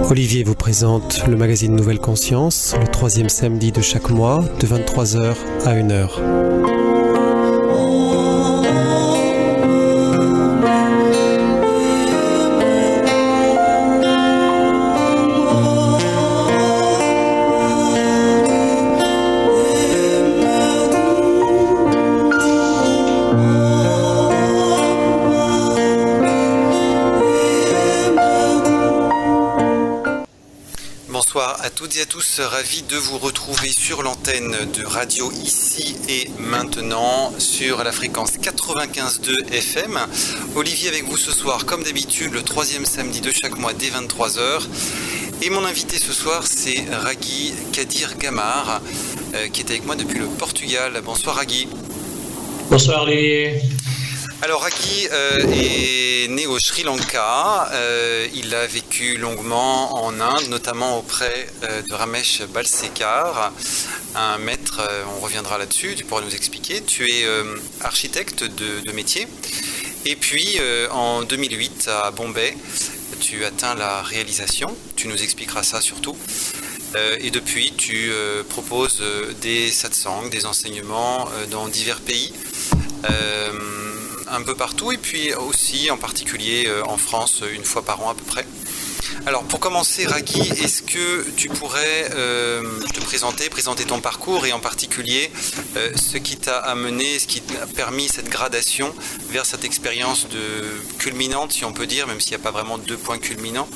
Olivier vous présente le magazine Nouvelle Conscience, le 3e samedi de chaque mois, de 23h à 1h. Bonsoir à toutes et à tous, ravi de vous retrouver sur l'antenne de radio ici et maintenant sur la fréquence 95.2 FM. Olivier avec vous ce soir comme d'habitude le 3e samedi de chaque mois dès 23h. Et mon invité ce soir c'est Raghi Kadir Gamar qui est avec moi depuis le Portugal. Bonsoir Raghi. Bonsoir Olivier. Alors Raghi est né au Sri Lanka, il a vécu longuement en Inde, notamment auprès de Ramesh Balsekar, un maître, on reviendra là-dessus, tu pourras nous expliquer. Tu es architecte de métier, et puis en 2008 à Bombay, tu atteins la réalisation, tu nous expliqueras ça surtout. Et depuis, tu proposes des satsangs, des enseignements dans divers pays, un peu partout, et puis aussi en particulier en France une fois par an à peu près. Alors pour commencer Raghi, est-ce que tu pourrais te présenter ton parcours et en particulier ce qui t'a amené, ce qui t'a permis cette gradation vers cette expérience culminante si on peut dire, même s'il n'y a pas vraiment deux points culminants,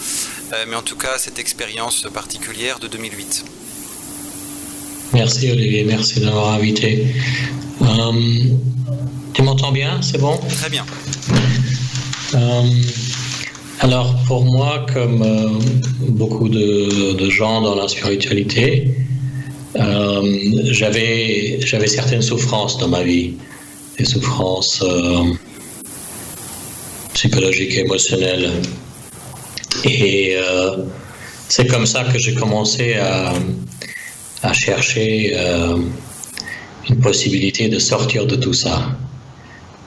mais en tout cas cette expérience particulière de 2008. Merci Olivier, merci d'avoir invité. Tu m'entends bien? C'est bon? Très bien. Alors pour moi, comme beaucoup de gens dans la spiritualité, j'avais certaines souffrances dans ma vie, des souffrances psychologiques et émotionnelles. Et c'est comme ça que j'ai commencé à chercher une possibilité de sortir de tout ça.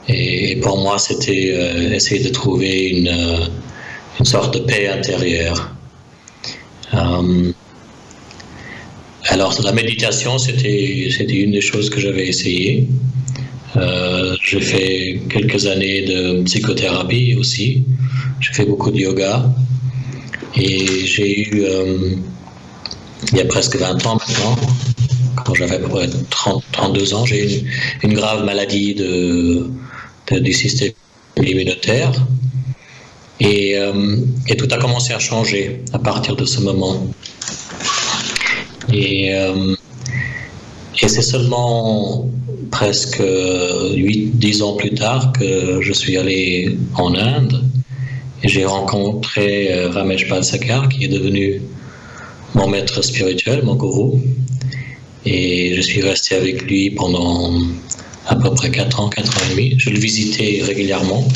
Et pour moi, c'était essayer de trouver une sorte de paix intérieure. Alors, la méditation, c'était une des choses que j'avais essayé. J'ai fait quelques années de psychothérapie aussi. J'ai fait beaucoup de yoga. Et j'ai eu, il y a presque 20 ans maintenant, quand j'avais à peu près 32 ans, j'ai eu une grave maladie du système immunitaire et tout a commencé à changer à partir de ce moment. Et c'est seulement presque 8-10 ans plus tard que je suis allé en Inde et j'ai rencontré Ramesh Balsekar qui est devenu mon maître spirituel, mon gourou. Et je suis resté avec lui pendant à peu près 4 ans et demi. Je le visitais régulièrement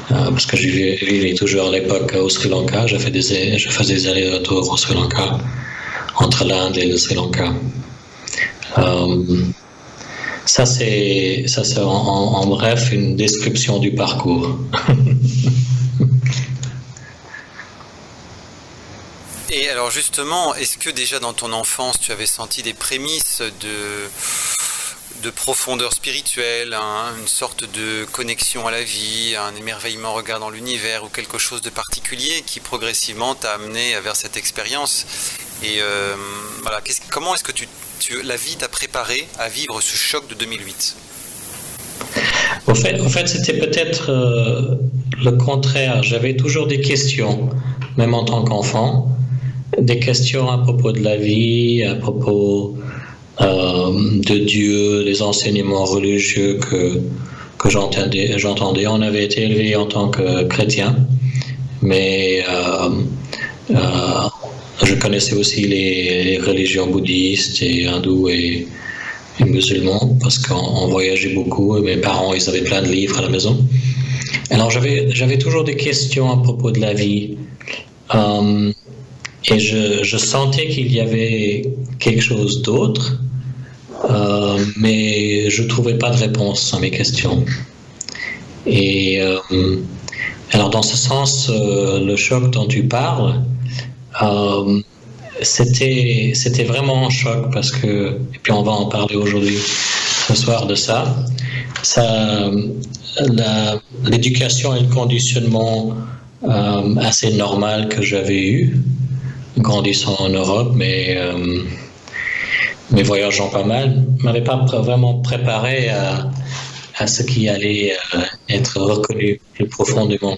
parce que je vivais toujours à l'époque au Sri Lanka. Je faisais des allers-retours au Sri Lanka, entre l'Inde et le Sri Lanka. Ça c'est en bref une description du parcours. Et alors justement, est-ce que déjà dans ton enfance, tu avais senti des prémices de profondeur spirituelle, une sorte de connexion à la vie, un émerveillement regardant l'univers ou quelque chose de particulier qui progressivement t'a amené vers cette expérience? Et voilà, comment est-ce que la vie t'a préparé à vivre ce choc de 2008? Au fait, c'était peut-être le contraire. J'avais toujours des questions, même en tant qu'enfant. Des questions à propos de la vie, à propos de Dieu, des enseignements religieux que j'entendais. On avait été élevés en tant que chrétiens, mais je connaissais aussi les religions bouddhistes et hindoues et musulmans parce qu'on voyageait beaucoup et mes parents ils avaient plein de livres à la maison. Alors j'avais toujours des questions à propos de la vie. Et je sentais qu'il y avait quelque chose d'autre, mais je ne trouvais pas de réponse à mes questions. Et alors dans ce sens, le choc dont tu parles, c'était vraiment un choc parce que, et puis on va en parler aujourd'hui, ce soir de ça. L'éducation et le conditionnement assez normal que j'avais eu, grandissant en Europe, mais voyageant pas mal, ne m'avait pas vraiment préparé à ce qui allait être reconnu plus profondément.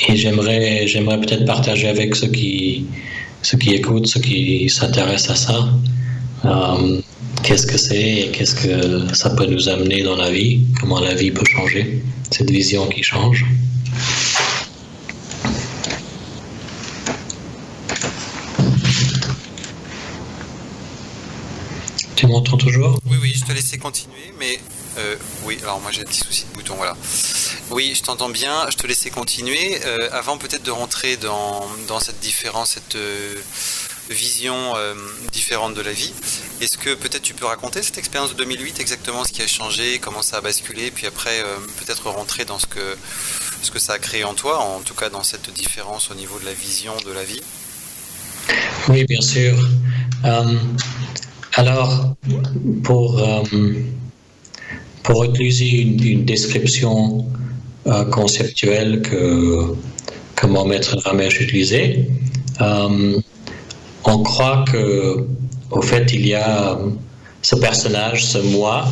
Et j'aimerais peut-être partager avec ceux qui écoutent, ceux qui s'intéressent à ça, qu'est-ce que c'est et qu'est-ce que ça peut nous amener dans la vie, comment la vie peut changer, cette vision qui change. Tu m'entends toujours ? Oui, je te laissais continuer, mais oui, alors moi j'ai un petit souci de bouton, voilà. Oui, je t'entends bien, je te laissais continuer. Avant peut-être de rentrer dans cette différence, cette vision différente de la vie, est-ce que peut-être tu peux raconter cette expérience de 2008, exactement ce qui a changé, comment ça a basculé, puis après peut-être rentrer dans ce que ça a créé en toi, en tout cas dans cette différence au niveau de la vision de la vie ? Oui, bien sûr. Alors, pour utiliser une description conceptuelle que mon maître Ramesh utilisait, on croit que, au fait, il y a ce personnage, ce moi,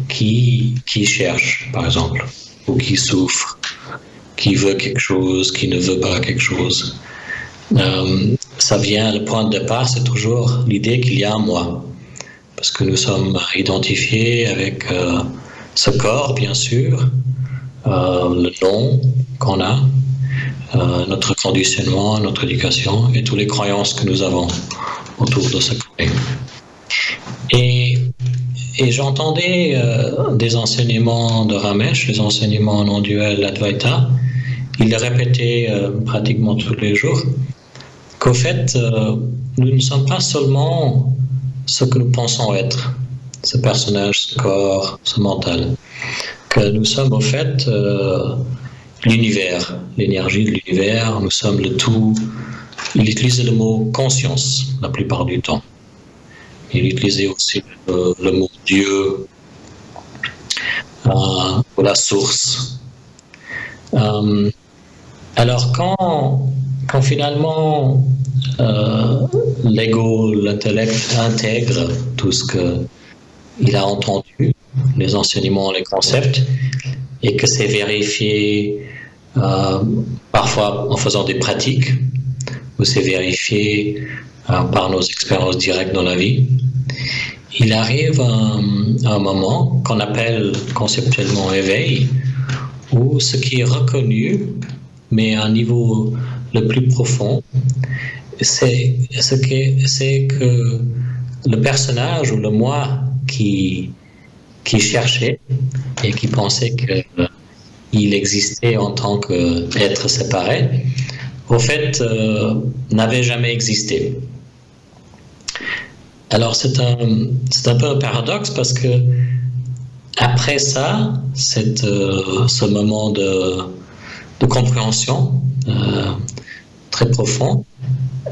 qui cherche, par exemple, ou qui souffre, qui veut quelque chose, qui ne veut pas quelque chose. Ça vient, le point de départ, c'est toujours l'idée qu'il y a un moi. Parce que nous sommes identifiés avec ce corps, bien sûr, le nom qu'on a, notre conditionnement, notre éducation et toutes les croyances que nous avons autour de ce corps. Et j'entendais des enseignements de Ramesh, les enseignements non-duels Advaita, il les répétait pratiquement tous les jours, qu'au fait, nous ne sommes pas seulement ce que nous pensons être, ce personnage, ce corps, ce mental, que nous sommes au fait l'univers, l'énergie de l'univers, nous sommes le tout. Il utilisait le mot conscience la plupart du temps. Il utilisait aussi le mot Dieu ou la source. Alors quand finalement l'ego, l'intellect intègre tout ce qu'il a entendu, les enseignements, les concepts, et que c'est vérifié parfois en faisant des pratiques, ou c'est vérifié par nos expériences directes dans la vie, il arrive un moment qu'on appelle conceptuellement éveil, où ce qui est reconnu, mais à un niveau le plus profond, c'est que le personnage ou le moi qui cherchait et qui pensait qu'il existait en tant qu'être séparé, au fait, n'avait jamais existé. Alors c'est un peu un paradoxe parce que après ça, ce moment de compréhension très profond,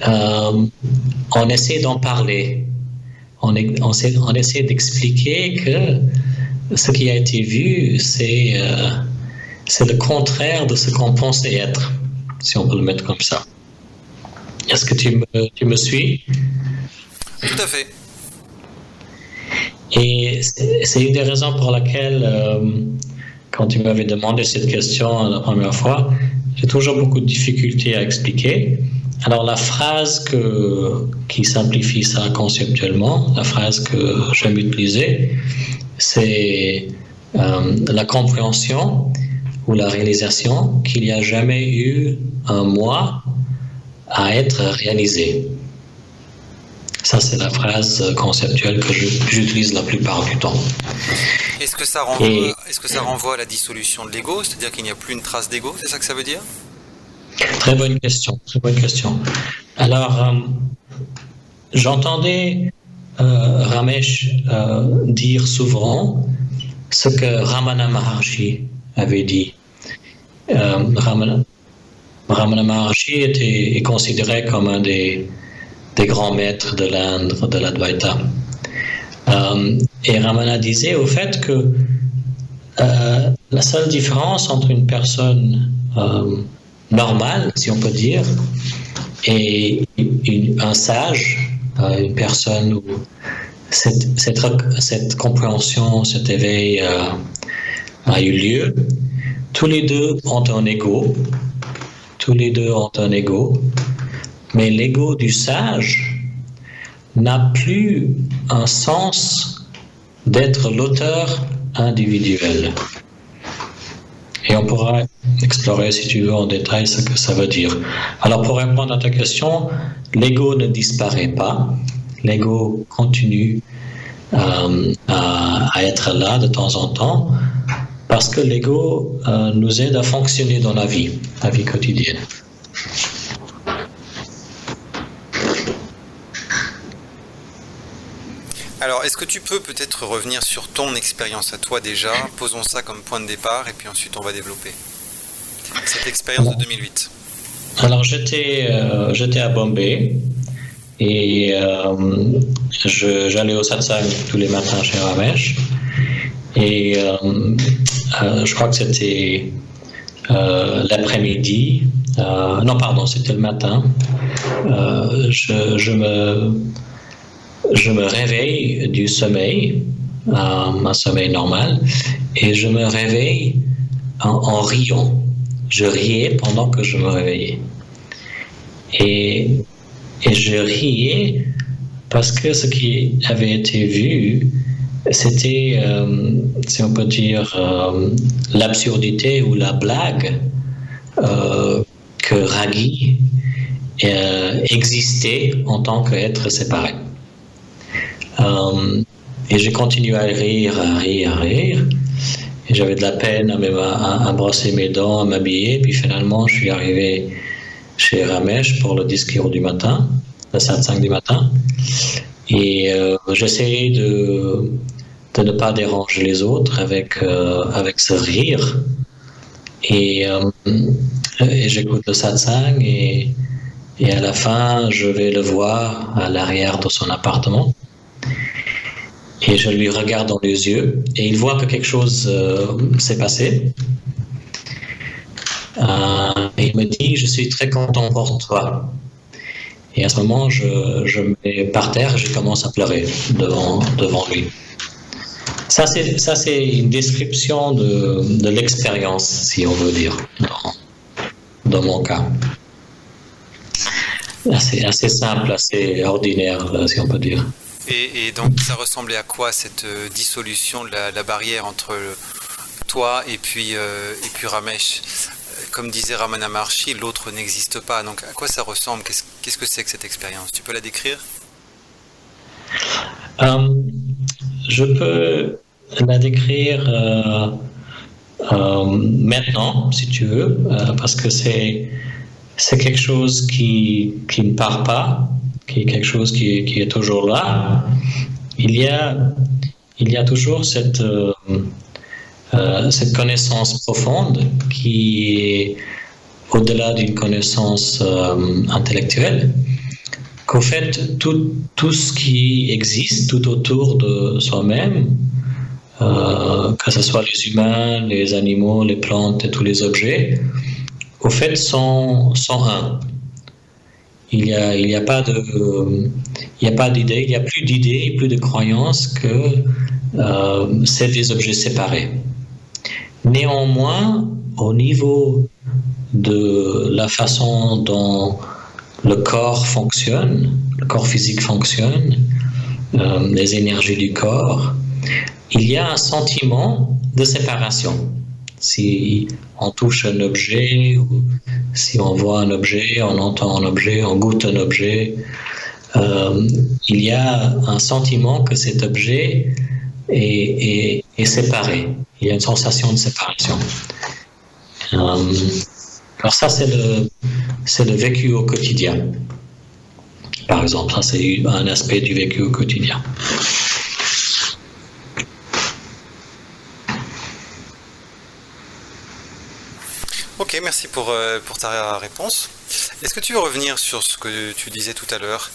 on essaie d'en parler. On essaie d'expliquer que ce qui a été vu, c'est le contraire de ce qu'on pensait être, si on peut le mettre comme ça. Est-ce que tu me suis? Tout à fait. Et c'est une des raisons pour laquelle, quand tu m'avais demandé cette question la première fois, j'ai toujours beaucoup de difficultés à expliquer. Alors la phrase qui simplifie ça conceptuellement, la phrase que j'aime utiliser, c'est la compréhension ou la réalisation qu'il n'y a jamais eu un moi à être réalisé. Ça, c'est la phrase conceptuelle que j'utilise la plupart du temps. Est-ce que ça renvoie à la dissolution de l'ego, c'est-à-dire qu'il n'y a plus une trace d'ego, c'est ça que ça veut dire? Très bonne question. Alors, j'entendais Ramesh dire souvent ce que Ramana Maharshi avait dit. Ramana Maharshi est considéré comme un des grands maîtres de l'Inde, de l'Advaita. Et Ramana disait au fait que la seule différence entre une personne normale, si on peut dire, et un sage, une personne où cette compréhension, cet éveil a eu lieu, tous les deux ont un ego, mais l'ego du sage n'a plus un sens d'être l'auteur individuel. Et on pourra explorer, si tu veux, en détail ce que ça veut dire. Alors, pour répondre à ta question, l'ego ne disparaît pas. L'ego continue à être là de temps en temps, parce que l'ego nous aide à fonctionner dans la vie quotidienne. Alors, est-ce que tu peux peut-être revenir sur ton expérience à toi déjà? Posons ça comme point de départ et puis ensuite on va développer cette expérience de 2008. Alors, j'étais à Bombay et j'allais au satsang tous les matins chez Ramesh. Et je crois que c'était l'après-midi. Non, pardon, c'était le matin. Je me réveille du sommeil, un sommeil normal, et je me réveille en riant. Je riais pendant que je me réveillais. Et je riais parce que ce qui avait été vu, c'était, si on peut dire, l'absurdité ou la blague que Ragi existait en tant qu'être séparé. Et j'ai continué à rire. Et j'avais de la peine à brosser mes dents, à m'habiller. Puis finalement, je suis arrivé chez Ramesh pour le discours du matin, le satsang du matin. Et j'essayais de ne pas déranger les autres avec ce rire. Et j'écoute le satsang et à la fin, je vais le voir à l'arrière de son appartement. Et je lui regarde dans les yeux et il voit que quelque chose s'est passé. Et il me dit, je suis très content pour toi. Et à ce moment, je me mets par terre et je commence à pleurer devant lui. Ça, c'est une description de l'expérience, si on veut dire, dans mon cas. Assez simple, assez ordinaire, si on peut dire. Et donc, ça ressemblait à quoi cette dissolution de la barrière entre toi et puis Ramesh? Comme disait Ramana Maharshi, l'autre n'existe pas. Donc, à quoi ça ressemble? Qu'est-ce que c'est que cette expérience? Tu peux la décrire? Je peux la décrire maintenant, si tu veux, parce que c'est quelque chose qui ne part pas, qui est quelque chose qui est toujours là. Il y a toujours cette connaissance profonde qui est au-delà d'une connaissance intellectuelle, qu'au fait, tout ce qui existe tout autour de soi-même, que ce soit les humains, les animaux, les plantes et tous les objets, au fait, sont un. Il n'y a pas d'idée, il n'y a plus d'idée, plus de croyance que c'est des objets séparés. Néanmoins, au niveau de la façon dont le corps fonctionne, le corps physique fonctionne, les énergies du corps, il y a un sentiment de séparation. Si on touche un objet, ou si on voit un objet, on entend un objet, on goûte un objet, il y a un sentiment que cet objet est séparé. Il y a une sensation de séparation. Alors ça, c'est le vécu au quotidien. Par exemple, ça c'est un aspect du vécu au quotidien. Ok, merci pour ta réponse. Est-ce que tu veux revenir sur ce que tu disais tout à l'heure,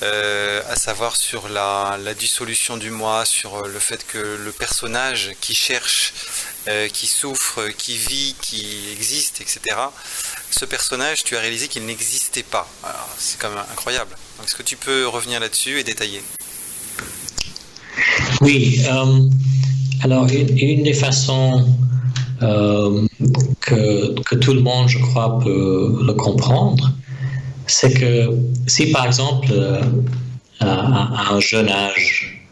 à savoir sur la dissolution du moi, sur le fait que le personnage qui cherche, qui souffre, qui vit, qui existe, etc., ce personnage, tu as réalisé qu'il n'existait pas. Alors, c'est quand même incroyable. Donc, est-ce que tu peux revenir là-dessus et détailler? Oui, alors une des façons que tout le monde, je crois, peut le comprendre, c'est que si par exemple, à un jeune âge,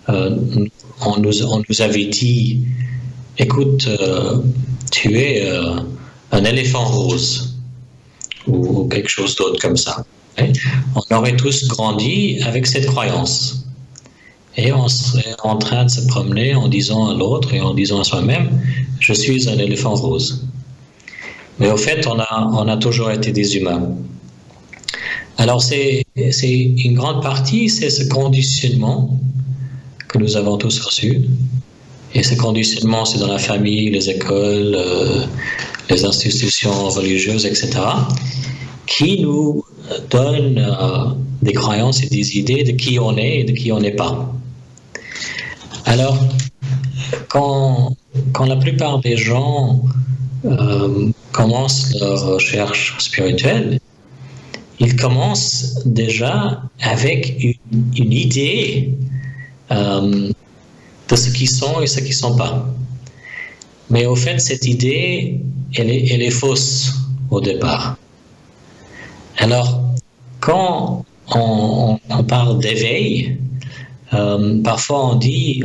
on nous avait dit, écoute, tu es un éléphant rose, ou quelque chose d'autre comme ça. On aurait tous grandi avec cette croyance. Et on serait en train de se promener en disant à l'autre et en disant à soi-même, je suis un éléphant rose. Mais au fait, on a toujours été des humains. Alors c'est une grande partie, c'est ce conditionnement que nous avons tous reçu. Et ce conditionnement, c'est dans la famille, les écoles, les institutions religieuses, etc., qui nous donnent des croyances et des idées de qui on est et de qui on n'est pas. Alors, quand la plupart des gens commencent leur recherche spirituelle, ils commencent déjà avec une idée de ce qu'ils sont et ce qu'ils ne sont pas. Mais au fait, cette idée, elle est fausse au départ. Alors, quand on parle d'éveil, parfois on dit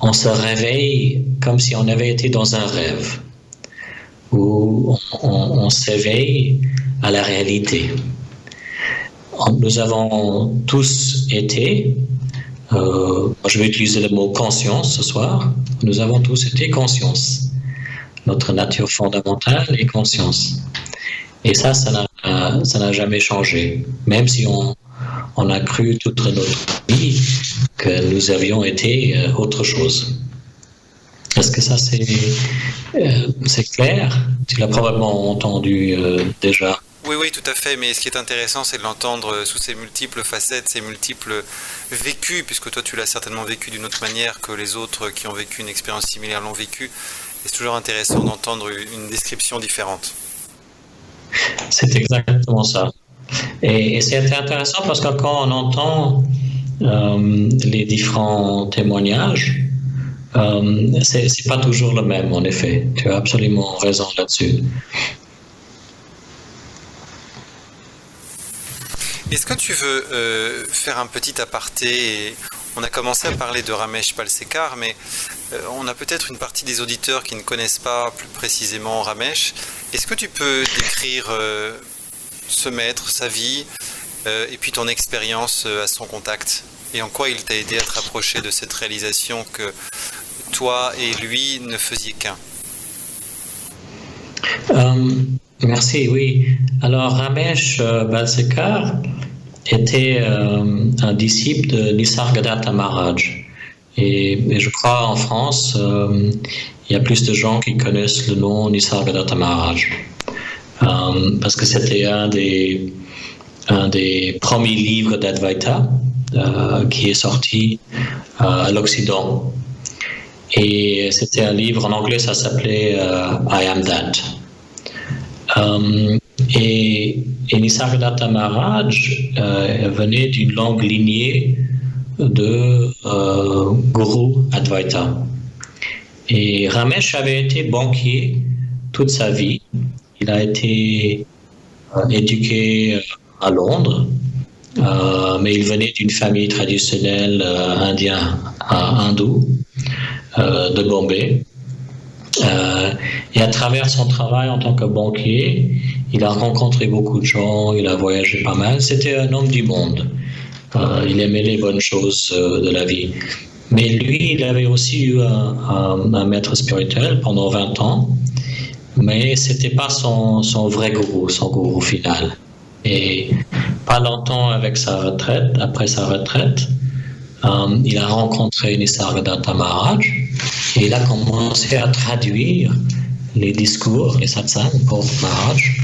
on se réveille comme si on avait été dans un rêve, ou on s'éveille à la réalité. Nous avons tous été, je vais utiliser le mot conscience ce soir, nous avons tous été conscience. Notre nature fondamentale est conscience. Et ça n'a jamais changé, même si on a cru toute notre vie que nous avions été autre chose. Est-ce que ça c'est clair? Tu l'as probablement entendu déjà. Oui, tout à fait, mais ce qui est intéressant, c'est de l'entendre sous ses multiples facettes, ses multiples vécus, puisque toi tu l'as certainement vécu d'une autre manière que les autres qui ont vécu une expérience similaire l'ont vécu, et c'est toujours intéressant d'entendre une description différente. C'est exactement ça. Et c'est intéressant parce que quand on entend les différents témoignages, c'est pas toujours le même, en effet. Tu as absolument raison là-dessus. Est-ce que tu veux faire un petit aparté? On a commencé à parler de Ramesh Balsekar, mais on a peut-être une partie des auditeurs qui ne connaissent pas plus précisément Ramesh. Est-ce que tu peux décrire ce maître, sa vie, et puis ton expérience à son contact? Et en quoi il t'a aidé à te rapprocher de cette réalisation que toi et lui ne faisiez qu'un? Merci, oui. Alors, Ramesh Balsekar était un disciple de Nisargadatta Maharaj. Et je crois en France, il y a plus de gens qui connaissent le nom Nisargadatta Maharaj. Parce que c'était un des premiers livres d'Advaita qui est sorti à l'Occident. Et c'était un livre, en anglais ça s'appelait I Am That. Et Nisargadatta Maharaj venait d'une longue lignée de Guru Advaita. Et Ramesh avait été banquier toute sa vie. Il a été éduqué à Londres, mais il venait d'une famille traditionnelle hindoue de Bombay. Et à travers son travail en tant que banquier, il a rencontré beaucoup de gens, il a voyagé pas mal. C'était un homme du monde. Il aimait les bonnes choses de la vie. Mais lui, il avait aussi eu un maître spirituel pendant 20 ans, mais ce n'était pas son vrai gourou, son gourou final. Et pas longtemps après sa retraite, il a rencontré Nisargadatta Maharaj et il a commencé à traduire les discours, les satsangs pour Maharaj.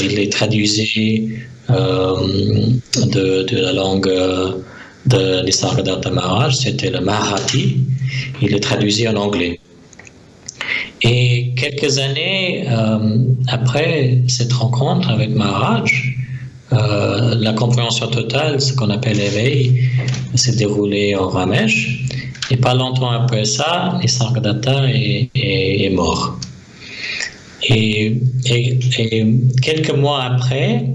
Il les traduisait de la langue de Nisargadatta Maharaj, c'était le Marathi. Il les traduisait en anglais. Et quelques années après cette rencontre avec Maharaj, la compréhension totale, ce qu'on appelle l'éveil, s'est déroulée en Ramesh. Et pas longtemps après ça, Nisargadatta est mort. Et quelques mois après,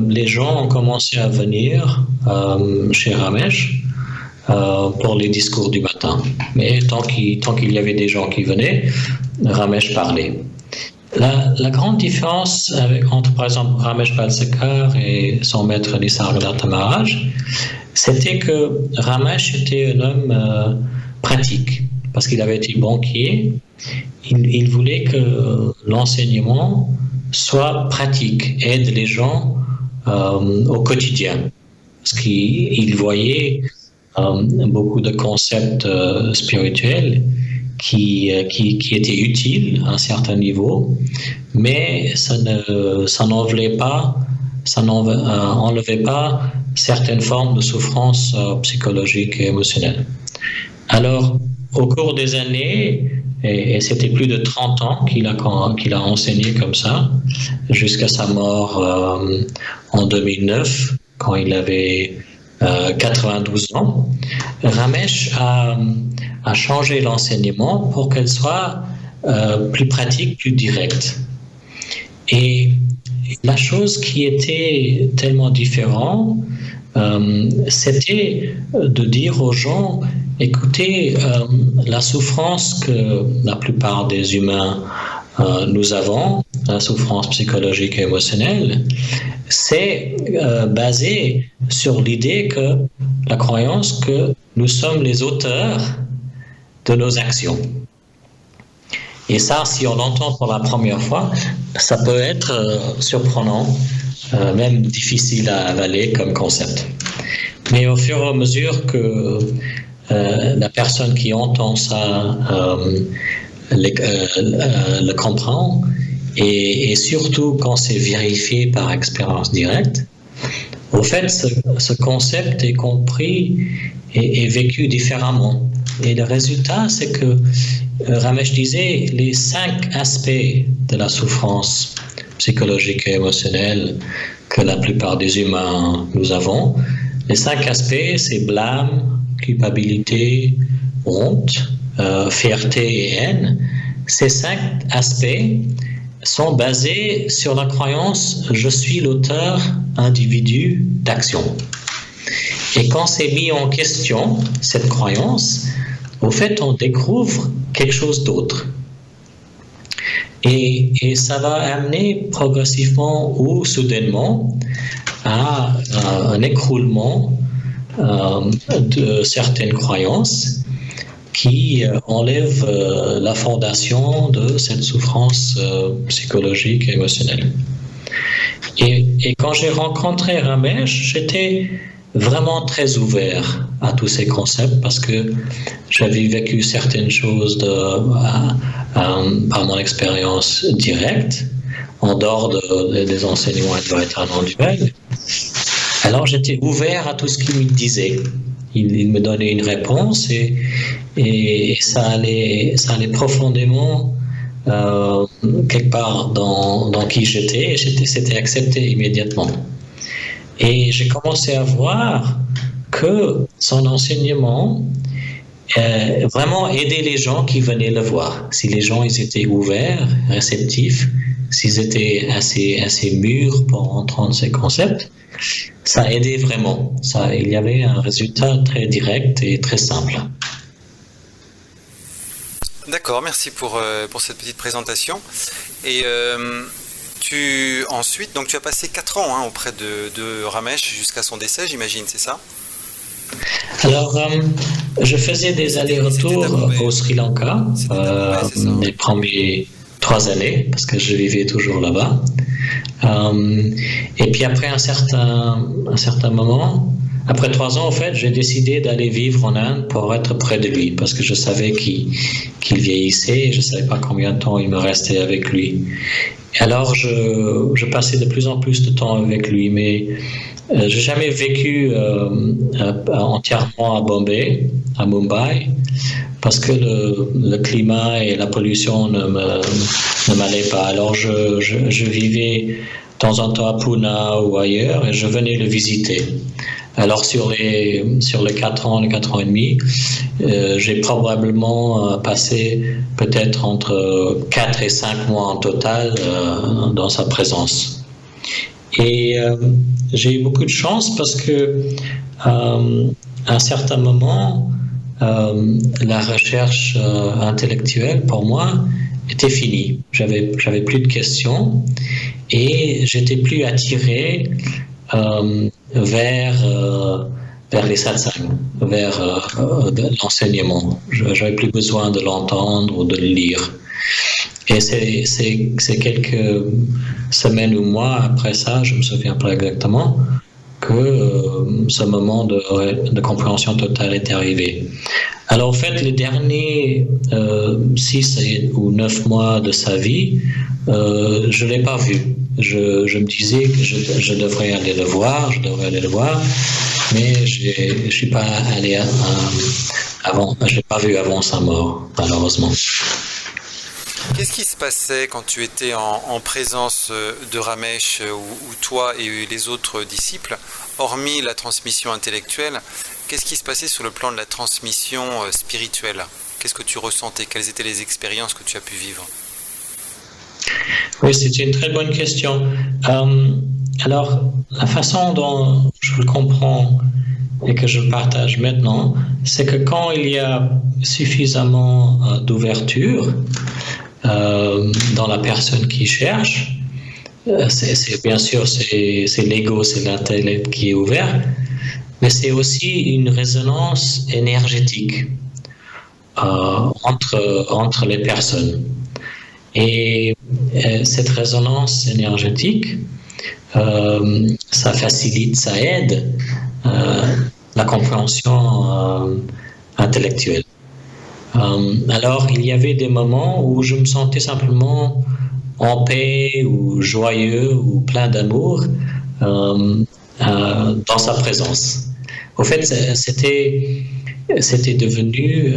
les gens ont commencé à venir chez Ramesh pour les discours du matin. Mais tant qu'il y avait des gens qui venaient, Ramesh parlait. La grande différence entre, par exemple, Ramesh Balsekar et son maître Nisargadatta Maharaj, c'était que Ramesh était un homme pratique, parce qu'il avait été banquier. Il voulait que l'enseignement soit pratique, aide les gens au quotidien, parce qu'il voyait beaucoup de concepts spirituels qui étaient utiles à un certain niveau, mais ça n'enlevait pas certaines formes de souffrance psychologique et émotionnelle. Alors, au cours des années, et c'était plus de 30 ans qu'il a enseigné comme ça, jusqu'à sa mort en 2009, quand il avait 92 ans, Ramesh a changé l'enseignement pour qu'elle soit plus pratique, plus directe. Et la chose qui était tellement différente, c'était de dire aux gens, écoutez, la souffrance que la plupart des humains nous avons, la souffrance psychologique et émotionnelle, c'est basé sur l'idée que, la croyance que nous sommes les auteurs de nos actions. Et ça, si on l'entend pour la première fois, ça peut être surprenant, même difficile à avaler comme concept. Mais au fur et à mesure que la personne qui entend ça le comprend, et surtout quand c'est vérifié par expérience directe, au fait, ce concept est compris et vécu différemment. Et le résultat, c'est que Ramesh disait les 5 aspects de la souffrance psychologique et émotionnelle que la plupart des humains nous avons. Les 5 aspects, c'est blâme, culpabilité, honte, fierté et haine. Ces 5 aspects sont basés sur la croyance « je suis l'auteur individu d'action ». Et quand c'est mis en question, cette croyance, au fait, on découvre quelque chose d'autre. Et ça va amener progressivement ou soudainement à un écroulement de certaines croyances qui enlèvent la fondation de cette souffrance psychologique et émotionnelle. Et quand j'ai rencontré Ramesh, j'étais vraiment très ouvert à tous ces concepts parce que j'avais vécu certaines choses par mon expérience directe, en dehors des enseignements Advaita non-duels. Alors j'étais ouvert à tout ce qu'il me disait. Il me donnait une réponse et ça allait profondément quelque part dans qui j'étais, et c'était accepté immédiatement. Et j'ai commencé à voir que son enseignement vraiment aidait les gens qui venaient le voir. Si les gens ils étaient ouverts, réceptifs, s'ils étaient assez mûrs pour entendre ces concepts, ça aidait vraiment. Il y avait un résultat très direct et très simple. D'accord, merci pour cette petite présentation. Et ensuite, donc tu as passé 4 ans auprès de Ramesh jusqu'à son décès, j'imagine, c'est ça? Alors, je faisais des allers-retours au Sri Lanka les premières 3 années, parce que je vivais toujours là-bas. Et puis après un certain moment, après 3 ans, en fait, j'ai décidé d'aller vivre en Inde pour être près de lui, parce que je savais qu'il vieillissait et je ne savais pas combien de temps il me restait avec lui. Et alors, je passais de plus en plus de temps avec lui, mais je n'ai jamais vécu entièrement à Bombay, à Mumbai, parce que le climat et la pollution ne m'allaient pas. Alors, je vivais de temps en temps à Pune ou ailleurs et je venais le visiter. Alors sur les 4 ans et demi, j'ai probablement passé peut-être entre 4 et 5 mois en total dans sa présence. Et j'ai eu beaucoup de chance parce que à un certain moment, la recherche intellectuelle pour moi était finie. J'avais plus de questions et j'étais plus attiré vers les satsangs, vers l'enseignement. Je n'avais plus besoin de l'entendre ou de le lire. Et c'est quelques semaines ou mois après ça, je ne me souviens pas exactement, que ce moment de compréhension totale est arrivé. Alors en fait, les derniers 6 ou 9 mois de sa vie, je ne l'ai pas vu. Je me disais que je devrais aller le voir, mais je ne suis pas allé avant, je ne l'ai pas vu avant sa mort, malheureusement. Qu'est-ce qui se passait quand tu étais en présence de Ramesh ou toi et les autres disciples, hormis la transmission intellectuelle? Qu'est-ce qui se passait sur le plan de la transmission spirituelle? Qu'est-ce que tu ressentais? Quelles étaient les expériences que tu as pu vivre? Oui, c'est une très bonne question. Alors, la façon dont je le comprends et que je partage maintenant, c'est que quand il y a suffisamment d'ouverture dans la personne qui cherche, bien sûr, c'est l'ego, c'est l'intellect qui est ouvert, mais c'est aussi une résonance énergétique entre les personnes. Et cette résonance énergétique, ça facilite, ça aide la compréhension intellectuelle. Alors, il y avait des moments où je me sentais simplement en paix ou joyeux ou plein d'amour dans sa présence. Au fait, c'était devenu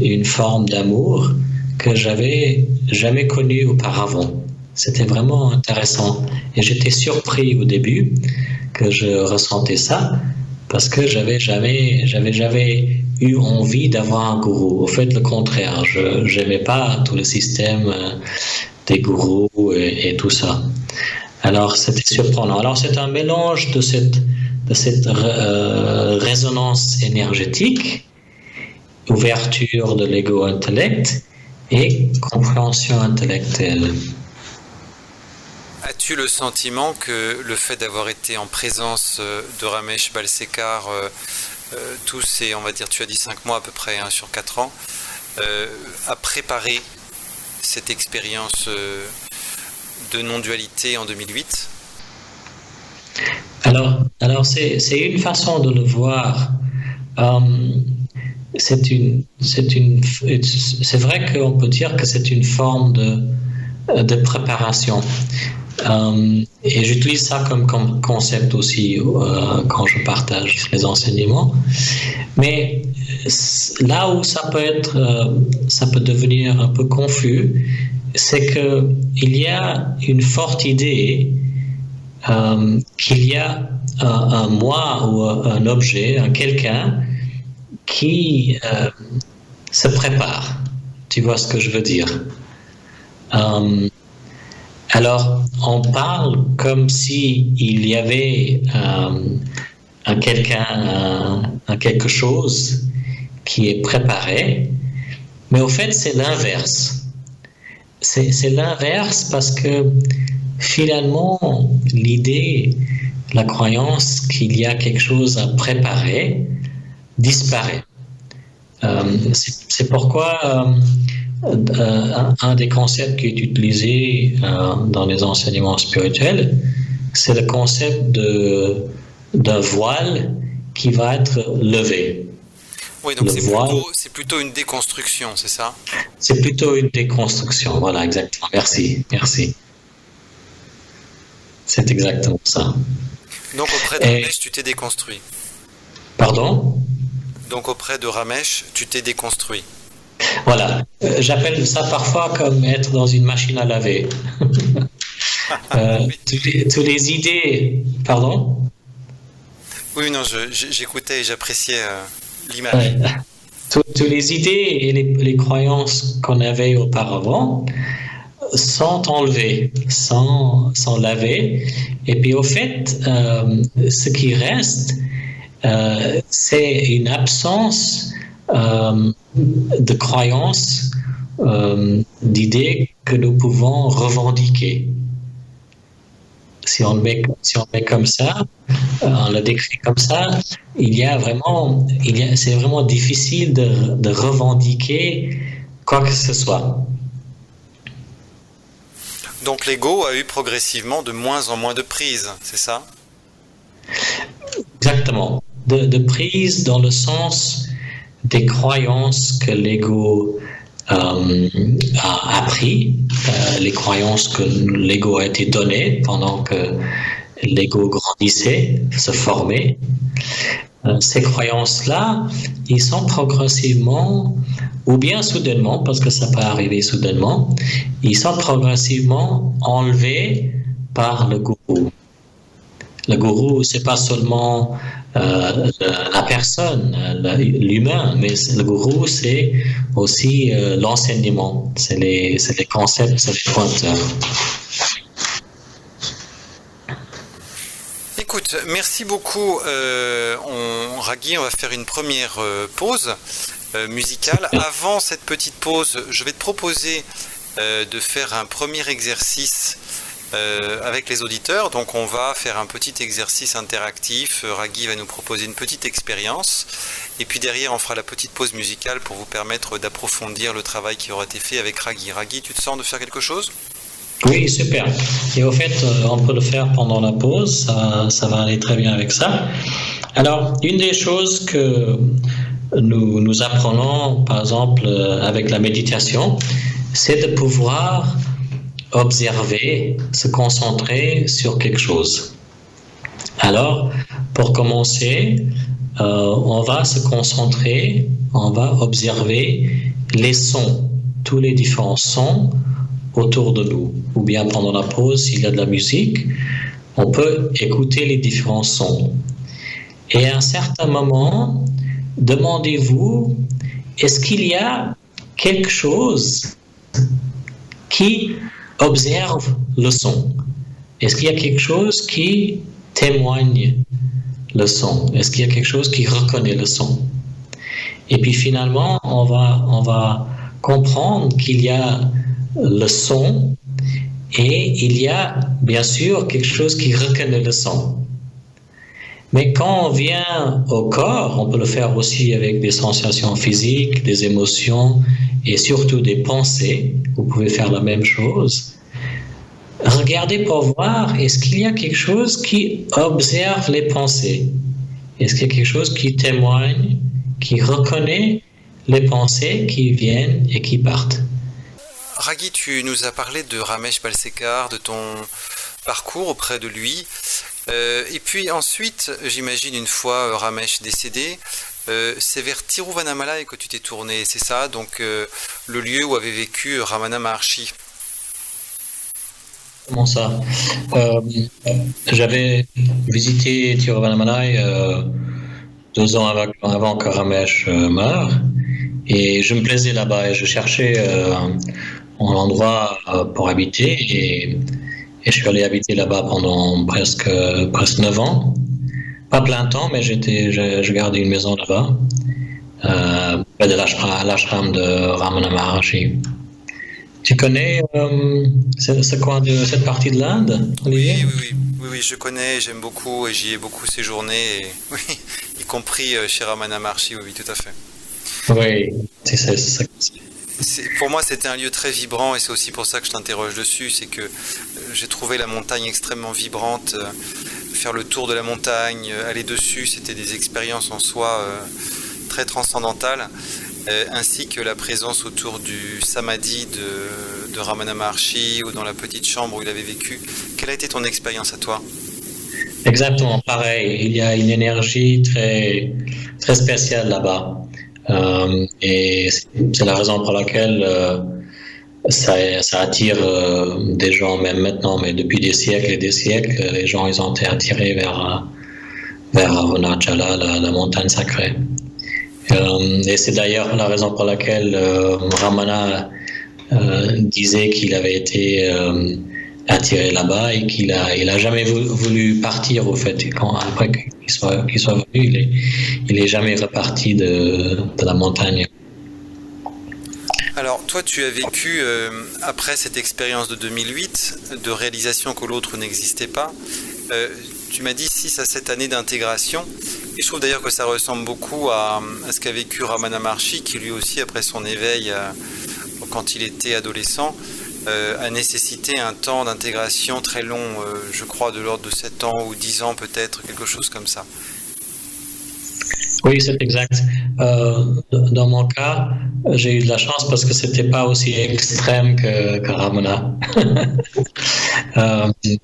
une forme d'amour que j'avais jamais connue auparavant. C'était vraiment intéressant. Et j'étais surpris au début que je ressentais ça, parce que j'avais jamais eu envie d'avoir un gourou. Au fait, le contraire. Je n'aimais pas tout le système des gourous et tout ça. Alors, c'était surprenant. Alors, c'est un mélange de cette résonance énergétique, ouverture de l'ego-intellect et compréhension intellectuelle. As-tu le sentiment que le fait d'avoir été en présence de Ramesh Balsekar tous ces, on va dire, tu as dit 5 mois à peu près, sur 4 ans, a préparé cette expérience de non-dualité en 2008? Alors c'est une façon de le voir. C'est vrai qu'on peut dire que c'est une forme de préparation. Et j'utilise ça comme concept aussi quand je partage les enseignements. Mais là où ça peut devenir un peu confus, c'est qu'il y a une forte idée qu'il y a un moi ou un objet, un quelqu'un qui se prépare. Tu vois ce que je veux dire? Alors, on parle comme s'il y avait quelque chose qui est préparé, mais au fait, c'est l'inverse. C'est l'inverse parce que finalement, l'idée, la croyance qu'il y a quelque chose à préparer disparaît. C'est pourquoi un des concepts qui est utilisé dans les enseignements spirituels, c'est le concept d'un voile qui va être levé. Oui, donc Le voile, c'est plutôt une déconstruction, c'est ça? c'est plutôt une déconstruction. Voilà, exactement. Merci, merci. C'est exactement ça. Donc auprès de Et, Ramesh, tu t'es déconstruit. pardon? Donc auprès de Ramesh, tu t'es déconstruit. Voilà. J'appelle ça parfois comme être dans une machine à laver. Oui. Tous les idées. Pardon? Oui, non, j'écoutais et j'appréciais l'image. Ouais. Toutes les idées et les croyances qu'on avait auparavant sont enlevées, sont lavées. Et puis au fait, ce qui reste, c'est une absence de croyances, d'idées que nous pouvons revendiquer. Si on le met comme ça, on le décrit comme ça, c'est vraiment difficile de revendiquer quoi que ce soit. Donc l'ego a eu progressivement de moins en moins de prise, c'est ça? Exactement. De prise dans le sens des croyances que l'ego a appris, les croyances que l'ego a été donné pendant que l'ego grandissait, se formait. Ces croyances-là, ils sont progressivement, ou bien soudainement, parce que ça peut arriver soudainement, ils sont progressivement enlevés par le gourou. Le gourou, c'est pas seulement la personne, l'humain, mais le gourou, c'est aussi l'enseignement, c'est les concepts, c'est les pointeurs. Écoute, merci beaucoup. Ragui, on va faire une première pause musicale. Avant cette petite pause, je vais te proposer de faire un premier exercice avec les auditeurs. Donc on va faire un petit exercice interactif. Ragui va nous proposer une petite expérience. Et puis derrière, on fera la petite pause musicale pour vous permettre d'approfondir le travail qui aura été fait avec Ragui. Ragui, tu te sens de faire quelque chose ? Oui, super. Et au fait, on peut le faire pendant la pause, ça va aller très bien avec ça. Alors, une des choses que nous apprenons, par exemple, avec la méditation, c'est de pouvoir observer, se concentrer sur quelque chose. Alors, pour commencer, on va se concentrer, on va observer les sons, tous les différents sons autour de nous, ou bien pendant la pause, s'il y a de la musique, on peut écouter les différents sons. Et à un certain moment, demandez-vous, est-ce qu'il y a quelque chose qui observe le son? Est-ce qu'il y a quelque chose qui témoigne le son? Est-ce qu'il y a quelque chose qui reconnaît le son? Et puis finalement, on va comprendre qu'il y a le son et il y a bien sûr quelque chose qui reconnaît le son. Mais quand on vient au corps, on peut le faire aussi avec des sensations physiques, des émotions et surtout des pensées. Vous pouvez faire la même chose. Regardez pour voir, est-ce qu'il y a quelque chose qui observe les pensées? Est-ce qu'il y a quelque chose qui témoigne, qui reconnaît les pensées qui viennent et qui partent? Ragui, tu nous as parlé de Ramesh Balsekar, de ton parcours auprès de lui. Et puis ensuite, j'imagine une fois Ramesh décédé, c'est vers Tiruvannamalai que tu t'es tourné, c'est ça? Donc le lieu où avait vécu Ramana Maharshi. Comment ça? J'avais visité Tiruvannamalai 2 ans avant que Ramesh meure, et je me plaisais là-bas et je cherchais un endroit pour habiter et je suis allé habiter là-bas pendant presque 9 ans. Pas plein temps, mais je gardais une maison là-bas, près de l'ashram de Ramana Maharshi. Tu connais cette partie de l'Inde, Olivier? Oui, je connais, j'aime beaucoup et j'y ai beaucoup séjourné, et, oui, y compris chez Ramana Maharshi, oui, tout à fait. Oui, c'est ça. Pour moi, c'était un lieu très vibrant et c'est aussi pour ça que je t'interroge dessus. C'est que j'ai trouvé la montagne extrêmement vibrante, faire le tour de la montagne, aller dessus, c'était des expériences en soi très transcendantales, ainsi que la présence autour du Samadhi de Ramana Maharshi ou dans la petite chambre où il avait vécu. Quelle a été ton expérience à toi? Exactement, pareil. Il y a une énergie très, très spéciale là-bas. Et c'est la raison pour laquelle ça attire des gens, même maintenant, mais depuis des siècles et des siècles, les gens ils ont été attirés vers Arunachala, la montagne sacrée. Et c'est d'ailleurs la raison pour laquelle Ramana disait qu'il avait été attiré là-bas et qu'il a jamais voulu partir au fait. Après qu'il soit venu, il est jamais reparti de la montagne. Alors toi tu as vécu après cette expérience de 2008 de réalisation que l'autre n'existait pas, tu m'as dit 6 à 7 années d'intégration et je trouve d'ailleurs que ça ressemble beaucoup à ce qu'a vécu Ramana Maharshi qui lui aussi après son éveil quand il était adolescent a nécessité un temps d'intégration très long, je crois de l'ordre de 7 ans ou 10 ans peut-être, quelque chose comme ça. Oui, c'est exact. Dans mon cas, j'ai eu de la chance parce que c'était pas aussi extrême que Ramana.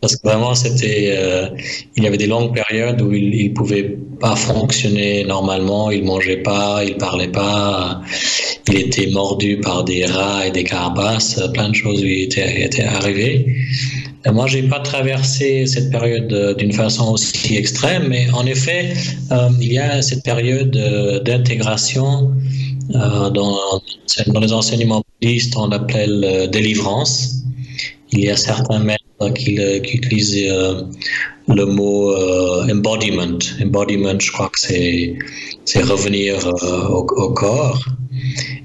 Parce que vraiment, il y avait des longues périodes où il pouvait pas fonctionner normalement, il mangeait pas, il parlait pas, il était mordu par des rats et des carapaces, plein de choses lui étaient arrivées. Moi, j'ai pas traversé cette période d'une façon aussi extrême, mais en effet, il y a cette période d'intégration dans les enseignements bouddhistes, on l'appelle délivrance. Il y a certains maîtres qui utilisent le mot embodiment. Embodiment, je crois que c'est revenir au corps.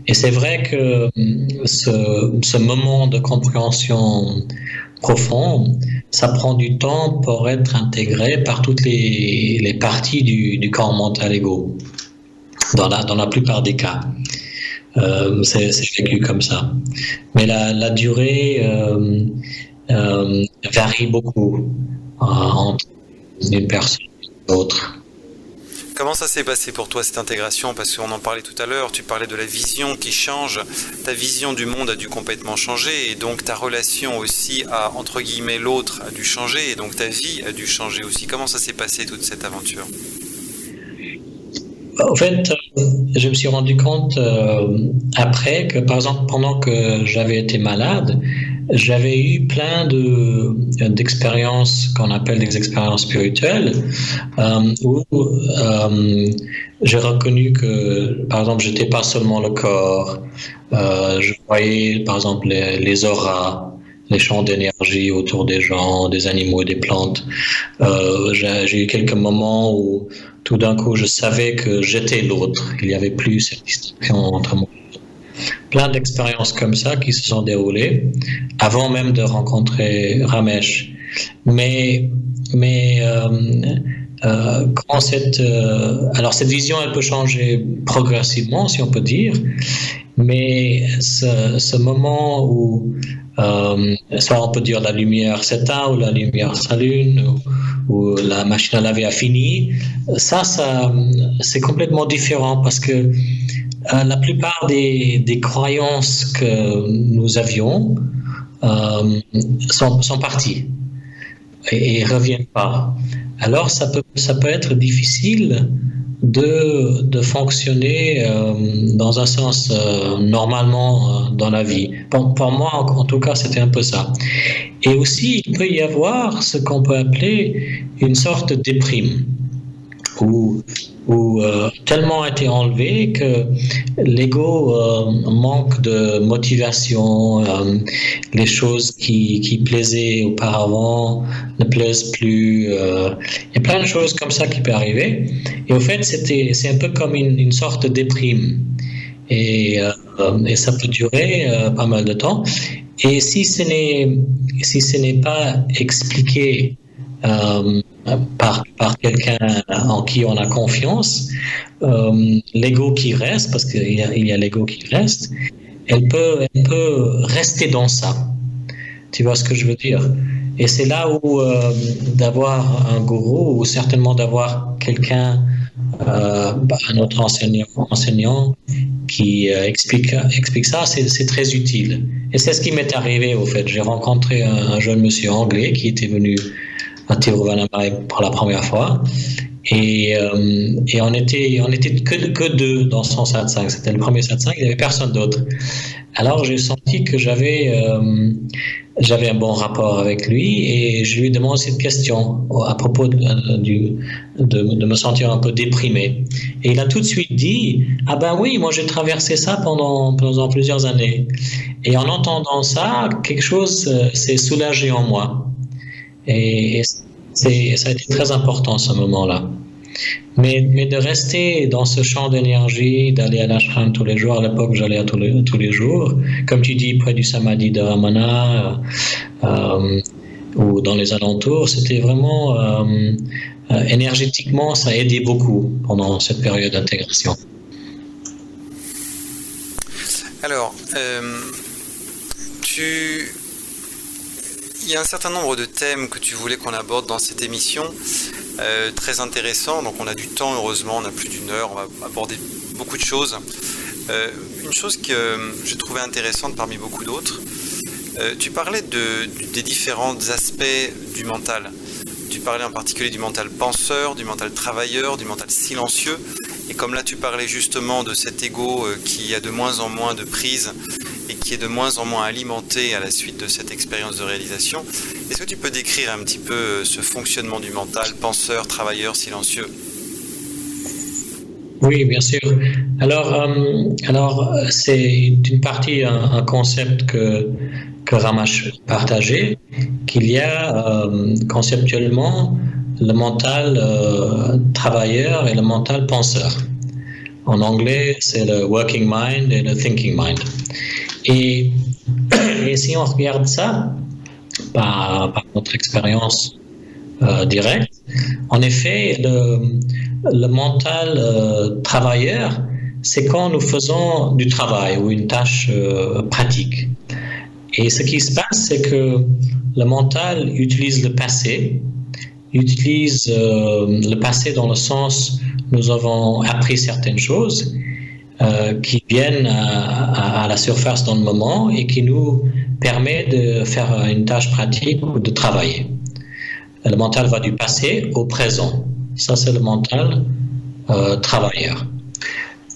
Et c'est vrai que ce moment de compréhension profond, ça prend du temps pour être intégré par toutes les parties du corps mental ego, dans la plupart des cas. C'est vécu comme ça. Mais la durée varie beaucoup entre une personne et l'autre. Comment ça s'est passé pour toi cette intégration? Parce qu'on en parlait tout à l'heure, tu parlais de la vision qui change, ta vision du monde a dû complètement changer et donc ta relation aussi à, entre guillemets, l'autre a dû changer et donc ta vie a dû changer aussi. Comment ça s'est passé toute cette aventure? En fait, je me suis rendu compte après que, par exemple, pendant que j'avais été malade, j'avais eu plein d'expériences qu'on appelle des expériences spirituelles où j'ai reconnu que, par exemple, j'étais pas seulement le corps. Je voyais, par exemple, les auras, les champs d'énergie autour des gens, des animaux et des plantes. J'ai eu quelques moments où tout d'un coup, je savais que j'étais l'autre. Il n'y avait plus cette distinction entre moi. Plein d'expériences comme ça qui se sont déroulées avant même de rencontrer Ramesh. Mais quand alors cette vision, elle peut changer progressivement, si on peut dire, mais ce moment où soit on peut dire la lumière s'éteint ou la lumière s'allume ou la machine à laver a fini, ça c'est complètement différent parce que la plupart des croyances que nous avions sont parties et reviennent pas. Alors ça peut être difficile de fonctionner dans un sens normalement dans la vie. Pour moi, en tout cas, c'était un peu ça. Et aussi, il peut y avoir ce qu'on peut appeler une sorte de déprime, où tellement a été enlevé que l'ego manque de motivation, les choses qui plaisaient auparavant ne plaisent plus, il y a plein de choses comme ça qui peuvent arriver et au fait c'est un peu comme une sorte de déprime et ça peut durer pas mal de temps et si ce n'est pas expliqué par quelqu'un en qui on a confiance, l'ego qui reste, parce qu'il y a l'ego qui reste, elle peut rester dans ça. Tu vois ce que je veux dire? Et c'est là où d'avoir un gourou ou certainement d'avoir quelqu'un, un autre enseignant qui explique ça, c'est très utile. Et c'est ce qui m'est arrivé au fait. J'ai rencontré un jeune monsieur anglais qui était venu à Tiruvannamalai pour la première fois. Et on était que deux dans son satsang. C'était le premier satsang, il n'y avait personne d'autre. Alors j'ai senti que j'avais un bon rapport avec lui et je lui ai demandé cette question à propos de me sentir un peu déprimé. Et il a tout de suite dit « Ah ben oui, moi j'ai traversé ça pendant plusieurs années. » Et en entendant ça, quelque chose s'est soulagé en moi. Et ça a été très important ce moment-là. Mais de rester dans ce champ d'énergie, d'aller à l'ashram tous les jours, à l'époque j'allais tous les jours, comme tu dis, près du Samadhi de Ramana ou dans les alentours, c'était vraiment énergétiquement, ça a aidé beaucoup pendant cette période d'intégration. Alors, il y a un certain nombre de thèmes que tu voulais qu'on aborde dans cette émission, très intéressants. Donc on a du temps, heureusement, on a plus d'1 heure, on va aborder beaucoup de choses. Une chose que j'ai trouvée intéressante parmi beaucoup d'autres, tu parlais des différents aspects du mental. Tu parlais en particulier du mental penseur, du mental travailleur, du mental silencieux. Et comme là tu parlais justement de cet ego qui a de moins en moins de prise et qui est de moins en moins alimenté à la suite de cette expérience de réalisation, est-ce que tu peux décrire un petit peu ce fonctionnement du mental penseur, travailleur, silencieux ? Oui, bien sûr. Alors c'est d'une partie un concept que Ramesh partageait, qu'il y a conceptuellement le mental travailleur et le mental penseur. En anglais, c'est le working mind et le thinking mind. Et si on regarde ça par notre expérience directe, en effet, le mental travailleur, c'est quand nous faisons du travail ou une tâche pratique. Et ce qui se passe, c'est que le mental utilise le passé, le passé dans le sens nous avons appris certaines choses qui viennent à la surface dans le moment et qui nous permet de faire une tâche pratique ou de travailler. Le mental va du passé au présent. Ça, c'est le mental travailleur.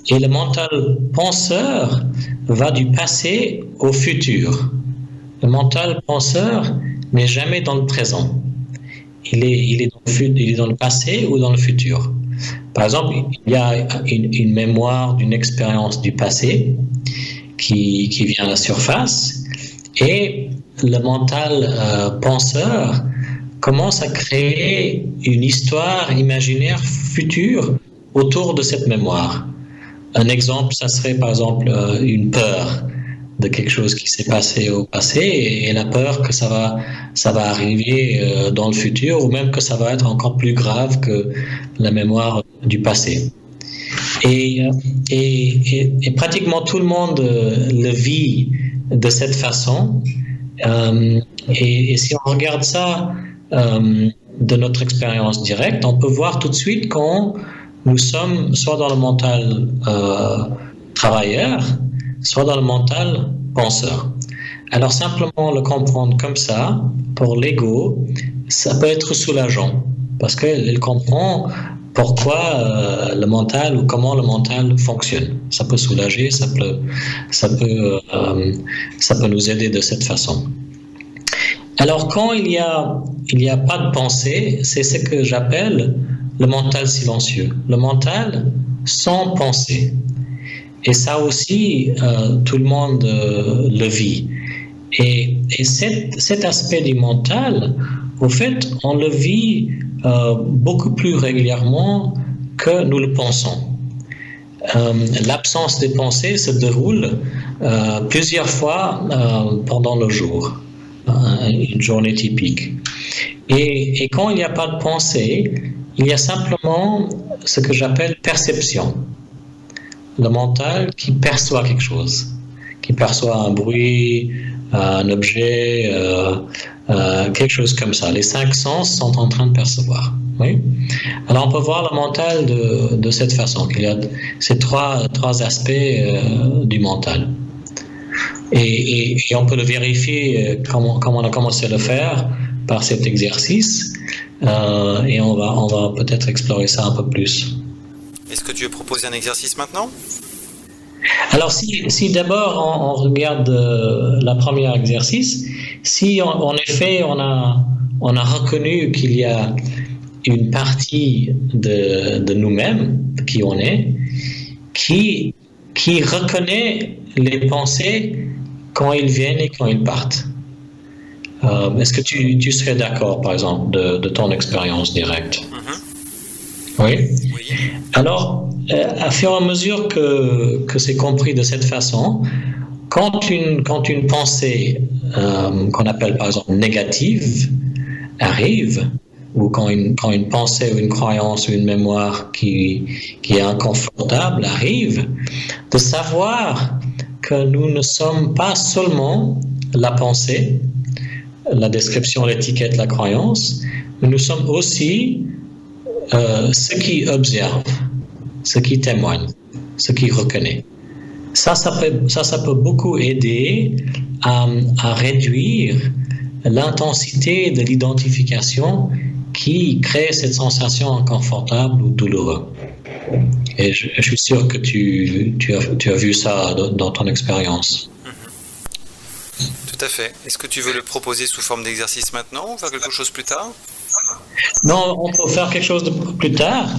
Et le mental penseur va du passé au futur. Le mental penseur n'est jamais dans le présent. Il est dans le passé ou dans le futur. Par exemple, il y a une mémoire d'une expérience du passé qui vient à la surface et le mental penseur commence à créer une histoire imaginaire future autour de cette mémoire. Un exemple, ça serait par exemple une peur de quelque chose qui s'est passé au passé et la peur que ça va arriver dans le futur ou même que ça va être encore plus grave que la mémoire du passé. Et pratiquement tout le monde le vit de cette façon. Et si on regarde ça de notre expérience directe, on peut voir tout de suite quand nous sommes soit dans le mental travailleur, soit dans le mental penseur. Alors simplement le comprendre comme ça, pour l'ego, ça peut être soulageant, parce qu'il comprend pourquoi le mental ou comment le mental fonctionne. Ça peut soulager, ça peut nous aider de cette façon. Alors quand il y a pas de pensée, c'est ce que j'appelle le mental silencieux, le mental sans pensée. Et ça aussi, tout le monde le vit. Et cet aspect du mental, au fait, on le vit beaucoup plus régulièrement que nous le pensons. L'absence de pensée se déroule plusieurs fois pendant le jour, une journée typique. Et quand il n'y a pas de pensée, il y a simplement ce que j'appelle perception. Le mental qui perçoit quelque chose, qui perçoit un bruit, un objet, quelque chose comme ça. Les 5 sens sont en train de percevoir. Oui. Alors on peut voir le mental de cette façon, qu'il y a ces trois aspects du mental. Et on peut le vérifier comme on a commencé à le faire par cet exercice, et on va peut-être explorer ça un peu plus. Est-ce que tu veux proposer un exercice maintenant ? Alors si d'abord on regarde le premier exercice, si en effet on a reconnu qu'il y a une partie de nous-mêmes, qui on est, qui reconnaît les pensées quand ils viennent et quand ils partent. Est-ce que tu serais d'accord, par exemple, de ton expérience directe? Oui. Alors, à fur et à mesure que c'est compris de cette façon, quand une pensée qu'on appelle par exemple négative arrive, ou quand une pensée ou une croyance ou une mémoire qui est inconfortable arrive, de savoir que nous ne sommes pas seulement la pensée, la description, l'étiquette, la croyance, mais nous sommes aussi ce qui observe, ce qui témoigne, ce qui reconnaît. Ça peut beaucoup aider à réduire l'intensité de l'identification qui crée cette sensation inconfortable ou douloureuse. Et je suis sûr que tu as vu ça dans ton expérience. Tout à fait. Est-ce que tu veux le proposer sous forme d'exercice maintenant ou faire quelque chose plus tard ? Non, on peut faire quelque chose de plus tard.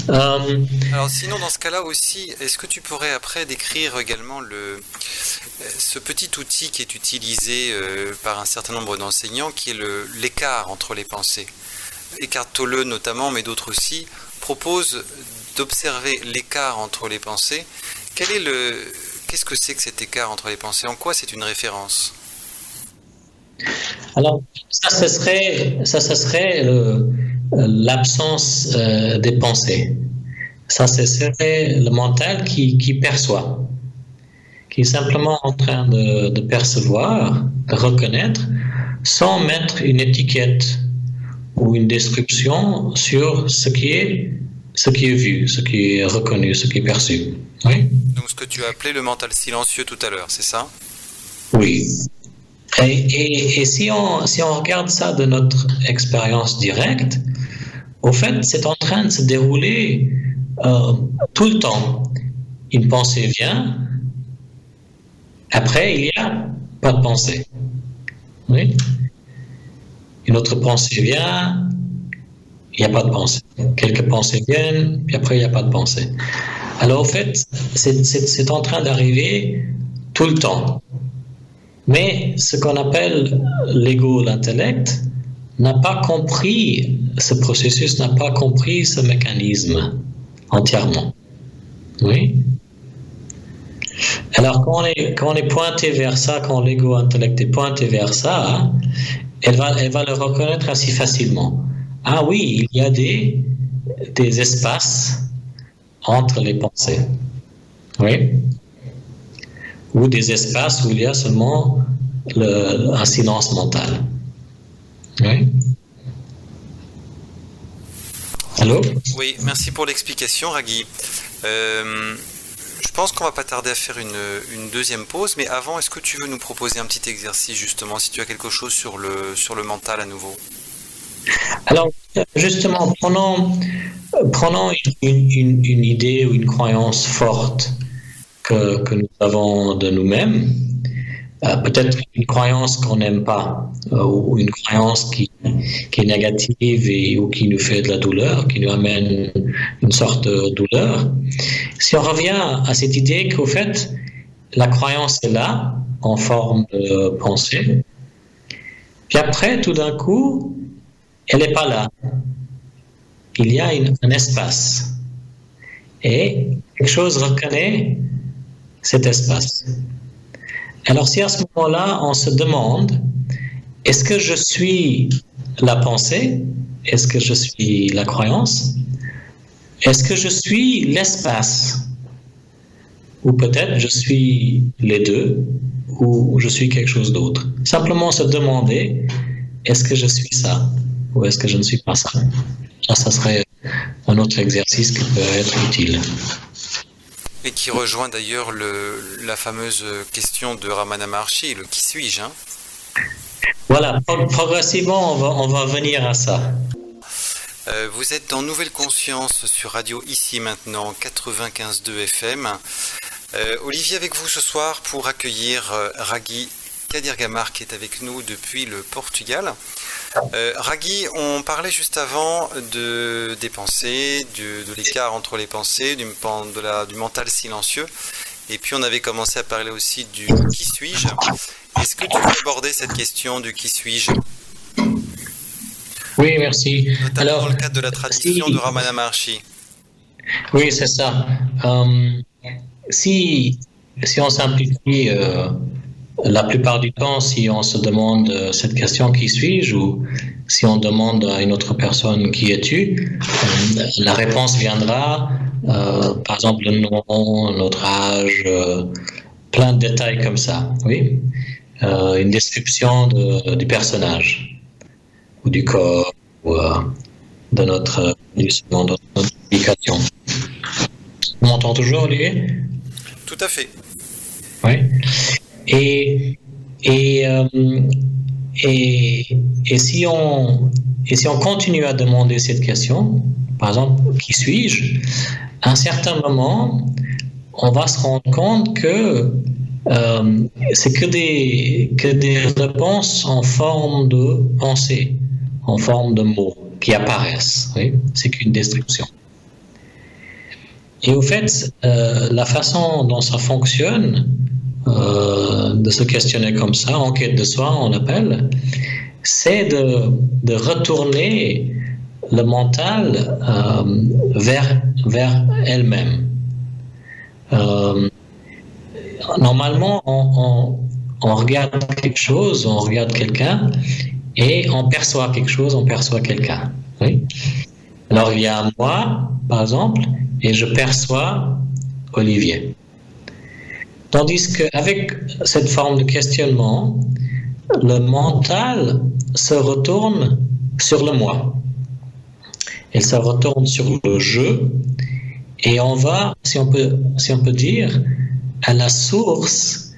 Alors sinon, dans ce cas-là aussi, est-ce que tu pourrais après décrire également ce petit outil qui est utilisé par un certain nombre d'enseignants, qui est l'écart entre les pensées. Eckhart Tolle notamment, mais d'autres aussi, proposent d'observer l'écart entre les pensées. Qu'est-ce que c'est que cet écart entre les pensées ? En quoi c'est une référence ? Alors, ça serait l'absence des pensées. Ça serait le mental qui perçoit, qui est simplement en train de percevoir, de reconnaître, sans mettre une étiquette ou une description sur ce qui est vu, ce qui est reconnu, ce qui est perçu. Oui. Donc ce que tu as appelé le mental silencieux tout à l'heure, c'est ça ? Oui. Et si on regarde ça de notre expérience directe, au fait, c'est en train de se dérouler tout le temps. Une pensée vient, après il n'y a pas de pensée. Oui. Une autre pensée vient, il n'y a pas de pensée. Quelques pensées viennent, puis après il n'y a pas de pensée. Alors au fait, c'est en train d'arriver tout le temps. Mais ce qu'on appelle l'ego, l'intellect, n'a pas compris ce processus, n'a pas compris ce mécanisme entièrement. Oui. Alors quand on est pointé vers ça, quand l'ego, l'intellect est pointé vers ça, elle va le reconnaître assez facilement. Ah oui, il y a des espaces entre les pensées. Oui. Ou des espaces où il y a seulement un silence mental. Oui. Allô ? Oui, merci pour l'explication, Ragui. Je pense qu'on va pas tarder à faire une deuxième pause, mais avant, est-ce que tu veux nous proposer un petit exercice, justement, si tu as quelque chose sur le mental à nouveau ? Alors, justement, prenons une idée ou une croyance forte que nous avons de nous-mêmes, peut-être une croyance qu'on n'aime pas, ou une croyance qui est négative ou qui nous fait de la douleur, qui nous amène une sorte de douleur. Si on revient à cette idée qu'au fait, la croyance est là, en forme de pensée, puis après, tout d'un coup, elle n'est pas là. Il y a un espace. Et quelque chose reconnaît cet espace. Alors si à ce moment-là, on se demande, est-ce que je suis la pensée? Est-ce que je suis la croyance? Est-ce que je suis l'espace ou peut-être je suis les deux, ou je suis quelque chose d'autre. Simplement se demander, est-ce que je suis ça, ou est-ce que je ne suis pas ça? Ça serait un autre exercice qui peut être utile. Et qui rejoint d'ailleurs la fameuse question de Ramana Maharshi, le qui suis-je, hein? Voilà, progressivement, on va venir à ça. Vous êtes dans Nouvelle Conscience sur Radio Ici Maintenant, 95.2 FM. Olivier avec vous ce soir pour accueillir Raghi Kadirgamar qui est avec nous depuis le Portugal. Raghi, on parlait juste avant des pensées, de l'écart entre les pensées, du mental silencieux. Et puis on avait commencé à parler aussi du qui suis-je. Est-ce que tu veux aborder cette question du qui suis-je? Oui, merci. Notamment Alors, dans le cadre de la tradition de Ramana Maharshi. Oui, c'est ça. Si on simplifie, la plupart du temps, si on se demande cette question qui suis-je, ou si on demande à une autre personne qui es-tu, la réponse viendra, par exemple le nom, notre âge, plein de détails comme ça. Oui, une description du personnage ou du corps ou de notre éducation. On m'entend toujours, Olivier? Tout à fait. Oui. Et si on continue à demander cette question, par exemple, qui suis-je? À un certain moment, on va se rendre compte que c'est que des réponses en forme de pensée, en forme de mots qui apparaissent. Oui? C'est qu'une description. Et au fait, la façon dont ça fonctionne, de se questionner comme ça, enquête de soi, on appelle, c'est de retourner le mental vers elle-même. Normalement, on regarde quelque chose, on regarde quelqu'un, et on perçoit quelque chose, on perçoit quelqu'un. Oui? Alors, il y a moi, par exemple, et je perçois Olivier. Tandis qu'avec cette forme de questionnement, le mental se retourne sur le moi. Il se retourne sur le je, et on va, si on peut dire, à la source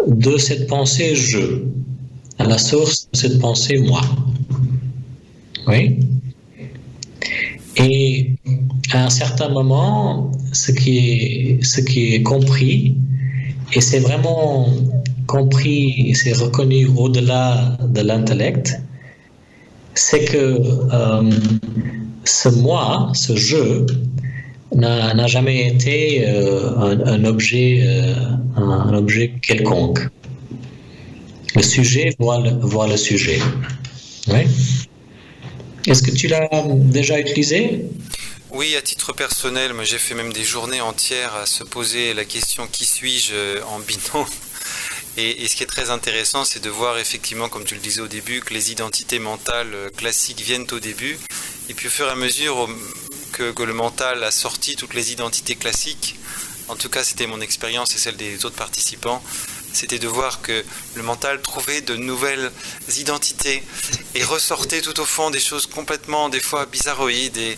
de cette pensée je, à la source de cette pensée moi. Oui? Et à un certain moment, ce qui est compris, et c'est vraiment compris, c'est reconnu au-delà de l'intellect, c'est que ce moi, ce je, n'a jamais été un objet quelconque. Le sujet voit le sujet. Oui. Est-ce que tu l'as déjà utilisé? Oui, à titre personnel, moi j'ai fait même des journées entières à se poser la question qui suis-je en binôme. Et ce qui est très intéressant, c'est de voir effectivement, comme tu le disais au début, que les identités mentales classiques viennent au début. Et puis au fur et à mesure que le mental a sorti toutes les identités classiques, en tout cas c'était mon expérience et celle des autres participants, c'était de voir que le mental trouvait de nouvelles identités et ressortait tout au fond des choses complètement, des fois bizarroïdes et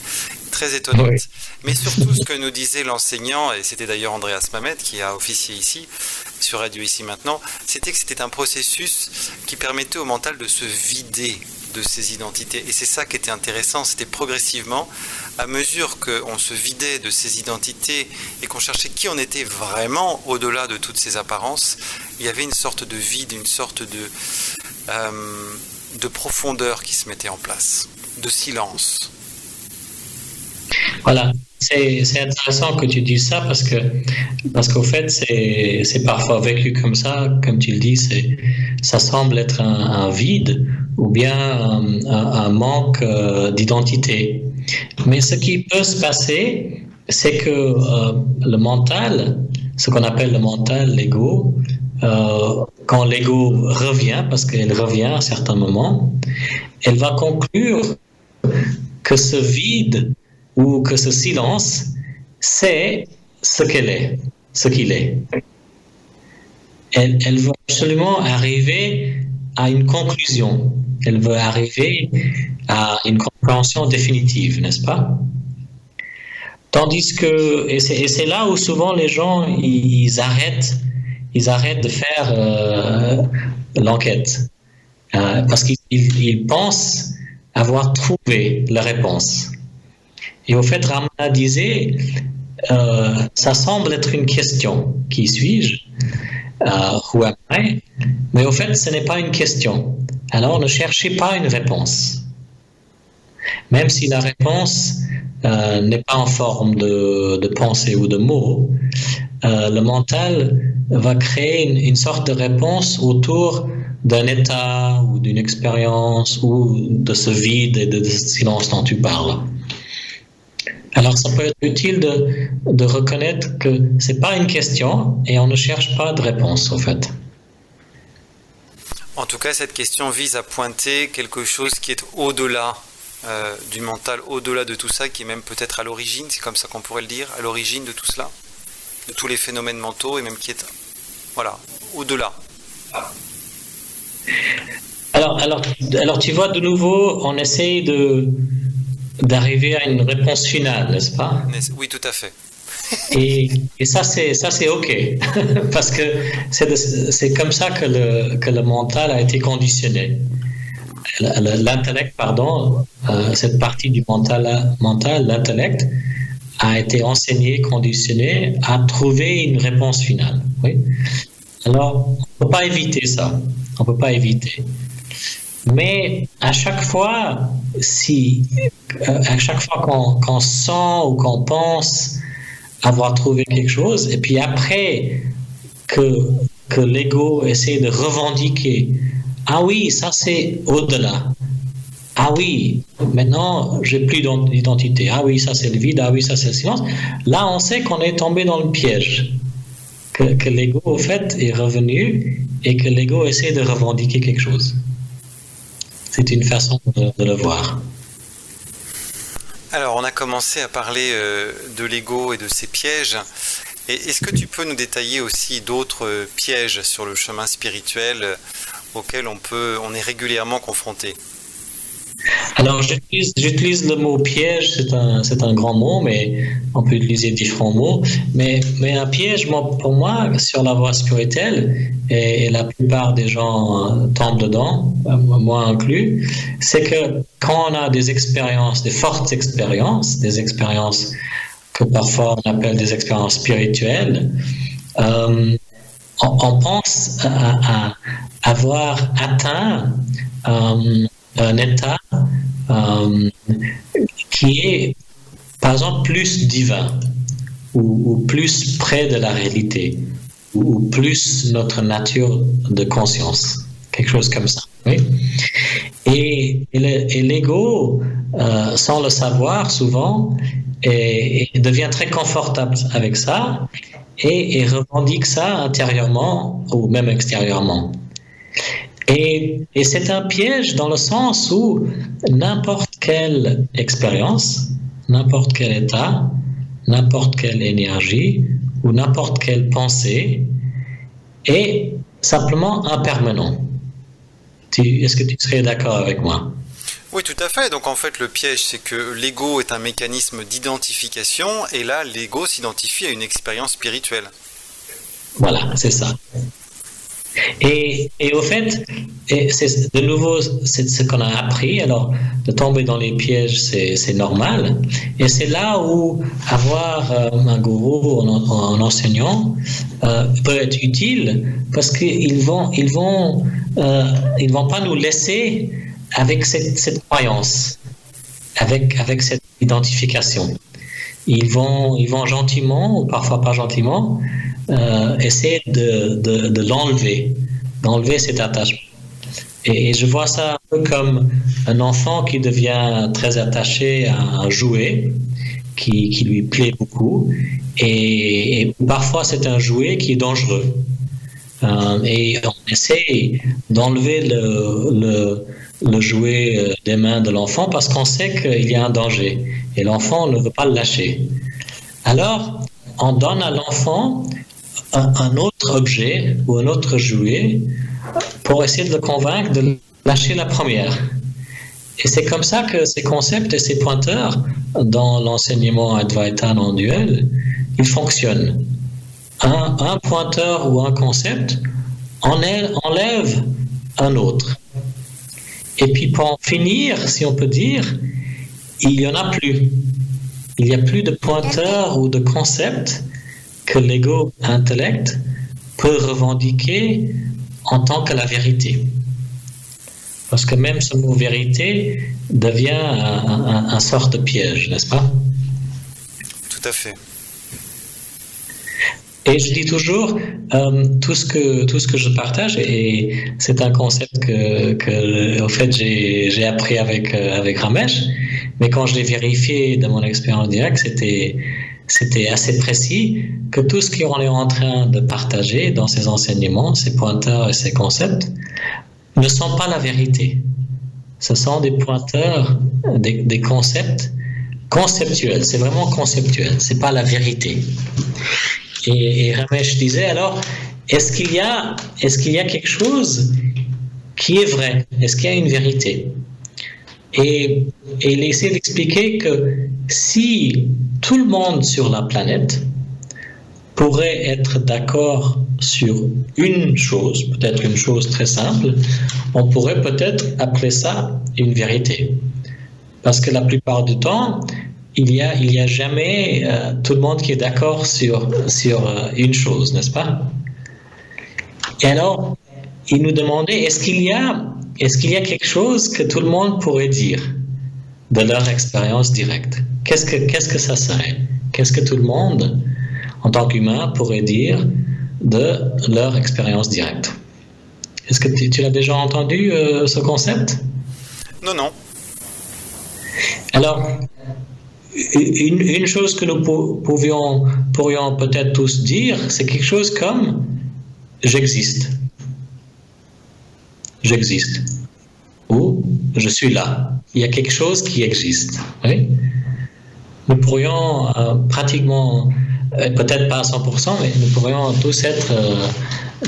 très étonnantes. Oui. Mais surtout ce que nous disait l'enseignant, et c'était d'ailleurs Andreas Mamet qui a officié ici, sur Radio Ici Maintenant, c'était que c'était un processus qui permettait au mental de se vider de ses identités. Et c'est ça qui était intéressant, c'était progressivement, à mesure qu'on se vidait de ses identités et qu'on cherchait qui on était vraiment au-delà de toutes ces apparences, il y avait une sorte de vide, une sorte de profondeur qui se mettait en place, de silence. Voilà, c'est intéressant que tu dises ça parce qu'au fait c'est parfois vécu comme ça, comme tu le dis, ça semble être un vide ou bien un manque d'identité. Mais ce qui peut se passer, c'est que le mental, ce qu'on appelle le mental, l'ego, quand l'ego revient, parce qu'elle revient à un certain moment, elle va conclure que ce vide ou que ce silence, c'est ce qu'elle est. ce qu'il est. Elle veut absolument arriver à une conclusion. Elle veut arriver à une compréhension définitive, n'est-ce pas? Tandis que, et c'est là où souvent les gens, ils arrêtent de faire l'enquête. Parce qu'ils pensent avoir trouvé la réponse. Et au fait, Ramana disait, ça semble être une question. Qui suis-je? Who am I? Mais au fait, ce n'est pas une question. Alors, ne cherchez pas une réponse. Même si la réponse n'est pas en forme de pensée ou de mots, le mental va créer une sorte de réponse autour d'un état ou d'une expérience ou de ce vide et de ce silence dont tu parles. Alors, ça peut être utile de reconnaître que ce n'est pas une question et on ne cherche pas de réponse, au fait. En tout cas, cette question vise à pointer quelque chose qui est au-delà du mental, au-delà de tout ça, qui est même peut-être à l'origine, c'est comme ça qu'on pourrait le dire, à l'origine de tout cela, de tous les phénomènes mentaux, et même qui est, voilà, au-delà. Alors, tu vois, de nouveau, on essaye d'arriver à une réponse finale, n'est-ce pas? Oui, tout à fait. Et ça c'est ok, parce que c'est comme ça que le mental a été conditionné. L'intellect, cette partie du mental, l'intellect, a été enseigné, conditionné à trouver une réponse finale. Oui. Alors, on ne peut pas éviter ça. On peut pas éviter. Mais à chaque fois qu'on sent ou qu'on pense avoir trouvé quelque chose, et puis après que l'ego essaie de revendiquer, ah oui, ça c'est au-delà. Ah oui, maintenant j'ai plus d'identité. Ah oui, ça c'est le vide. Ah oui, ça c'est le silence. Là, on sait qu'on est tombé dans le piège. Que l'ego, au fait, est revenu et que l'ego essaie de revendiquer quelque chose. C'est une façon de le voir. Alors, on a commencé à parler de l'ego et de ses pièges. Et est-ce que tu peux nous détailler aussi d'autres pièges sur le chemin spirituel auxquels on est régulièrement confronté? Alors, j'utilise le mot piège, c'est un grand mot, mais on peut utiliser différents mots. Mais un piège, pour moi, sur la voie spirituelle, et la plupart des gens tombent dedans, moi inclus, c'est que quand on a des expériences, des fortes expériences, des expériences que parfois on appelle des expériences spirituelles, on pense à avoir atteint un état qui est, par exemple, plus divin ou plus près de la réalité ou plus notre nature de conscience, quelque chose comme ça. Oui? Et l'ego, sans le savoir souvent, devient très confortable avec ça et revendique ça intérieurement ou même extérieurement. Et c'est un piège dans le sens où n'importe quelle expérience, n'importe quel état, n'importe quelle énergie ou n'importe quelle pensée est simplement impermanent. Est-ce que tu serais d'accord avec moi? Oui, tout à fait. Donc en fait, le piège, c'est que l'ego est un mécanisme d'identification et là, l'ego s'identifie à une expérience spirituelle. Voilà, c'est ça. Et au fait, de nouveau, c'est ce qu'on a appris. Alors, de tomber dans les pièges, c'est normal. Et c'est là où avoir un gourou, un enseignant, peut être utile, parce qu'ils vont pas nous laisser avec cette croyance, avec cette identification. Ils vont gentiment, ou parfois pas gentiment, essayer de d'enlever cet attachement. Et je vois ça un peu comme un enfant qui devient très attaché à un jouet qui lui plaît beaucoup, et parfois c'est un jouet qui est dangereux. Et on essaie d'enlever le jouet des mains de l'enfant parce qu'on sait qu'il y a un danger et l'enfant ne veut pas le lâcher. Alors, on donne à l'enfant un autre objet ou un autre jouet pour essayer de le convaincre de lâcher la première. Et c'est comme ça que ces concepts et ces pointeurs dans l'enseignement Advaita non duel, ils fonctionnent. Un pointeur ou un concept enlève un autre. Et puis pour en finir, si on peut dire, il n'y en a plus. Il n'y a plus de pointeurs ou de concepts que l'ego intellect peut revendiquer en tant que la vérité. Parce que même ce mot vérité devient un sort de piège, n'est-ce pas? Tout à fait. Et je dis toujours, tout ce que je partage, et c'est un concept que au fait, j'ai appris avec Ramesh, mais quand je l'ai vérifié dans mon expérience directe, c'était assez précis que tout ce qu'on est en train de partager dans ces enseignements, ces pointeurs et ces concepts, ne sont pas la vérité. Ce sont des pointeurs, des concepts conceptuels. C'est vraiment conceptuel. C'est pas la vérité. Et Ramesh disait alors, est-ce qu'il y a quelque chose qui est vrai? Est-ce qu'il y a une vérité? Et il essaie d'expliquer que si tout le monde sur la planète pourrait être d'accord sur une chose, peut-être une chose très simple, on pourrait peut-être appeler ça une vérité. Parce que la plupart du temps, il y a jamais tout le monde qui est d'accord sur une chose, n'est-ce pas? Et alors, il nous demandait, est-ce qu'il y a quelque chose que tout le monde pourrait dire de leur expérience directe? Qu'est-ce que ça serait? Qu'est-ce que tout le monde, en tant qu'humain, pourrait dire de leur expérience directe? Est-ce que tu l'as déjà entendu, ce concept? Non. Alors, une chose que nous pourrions peut-être tous dire, c'est quelque chose comme « j'existe ». J'existe. Ou je suis là. Il y a quelque chose qui existe. Oui? Nous pourrions pratiquement, peut-être pas à 100%, mais nous pourrions tous être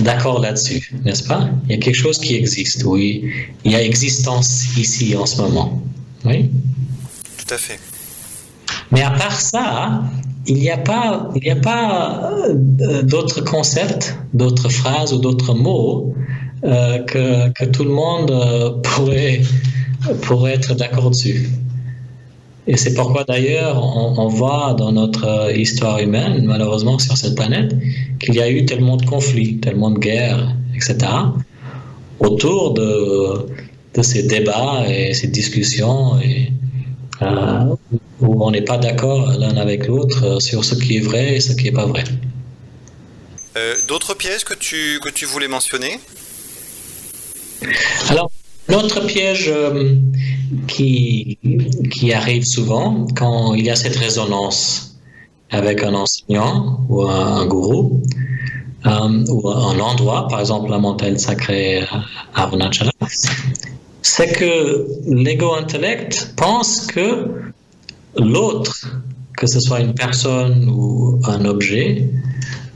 d'accord là-dessus, n'est-ce pas? Il y a quelque chose qui existe. Oui, il y a existence ici en ce moment. Oui? Tout à fait. Mais à part ça, il n'y a pas d'autres concepts, d'autres phrases ou d'autres mots que tout le monde pourrait être d'accord dessus. Et c'est pourquoi d'ailleurs on voit dans notre histoire humaine, malheureusement sur cette planète, qu'il y a eu tellement de conflits, tellement de guerres, etc., autour de ces débats et ces discussions où on n'est pas d'accord l'un avec l'autre sur ce qui est vrai et ce qui n'est pas vrai. D'autres pièges que tu voulais mentionner? Alors, l'autre piège qui arrive souvent quand il y a cette résonance avec un enseignant ou un gourou ou un endroit, par exemple la montagne sacrée Arunachala, c'est que l'ego-intellect pense que l'autre, que ce soit une personne ou un objet,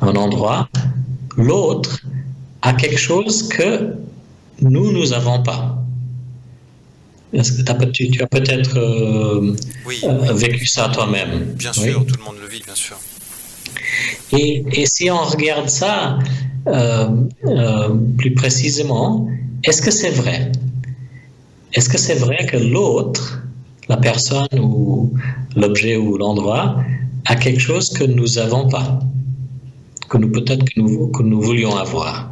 un endroit, l'autre a quelque chose que nous n'avons pas. Est-ce que tu as peut-être vécu ça toi-même? Bien sûr, tout le monde le vit, bien sûr. Et si on regarde ça plus précisément, est-ce que c'est vrai? Est-ce que c'est vrai que l'autre, la personne ou l'objet ou l'endroit, a quelque chose que nous n'avons pas, que nous voulions avoir?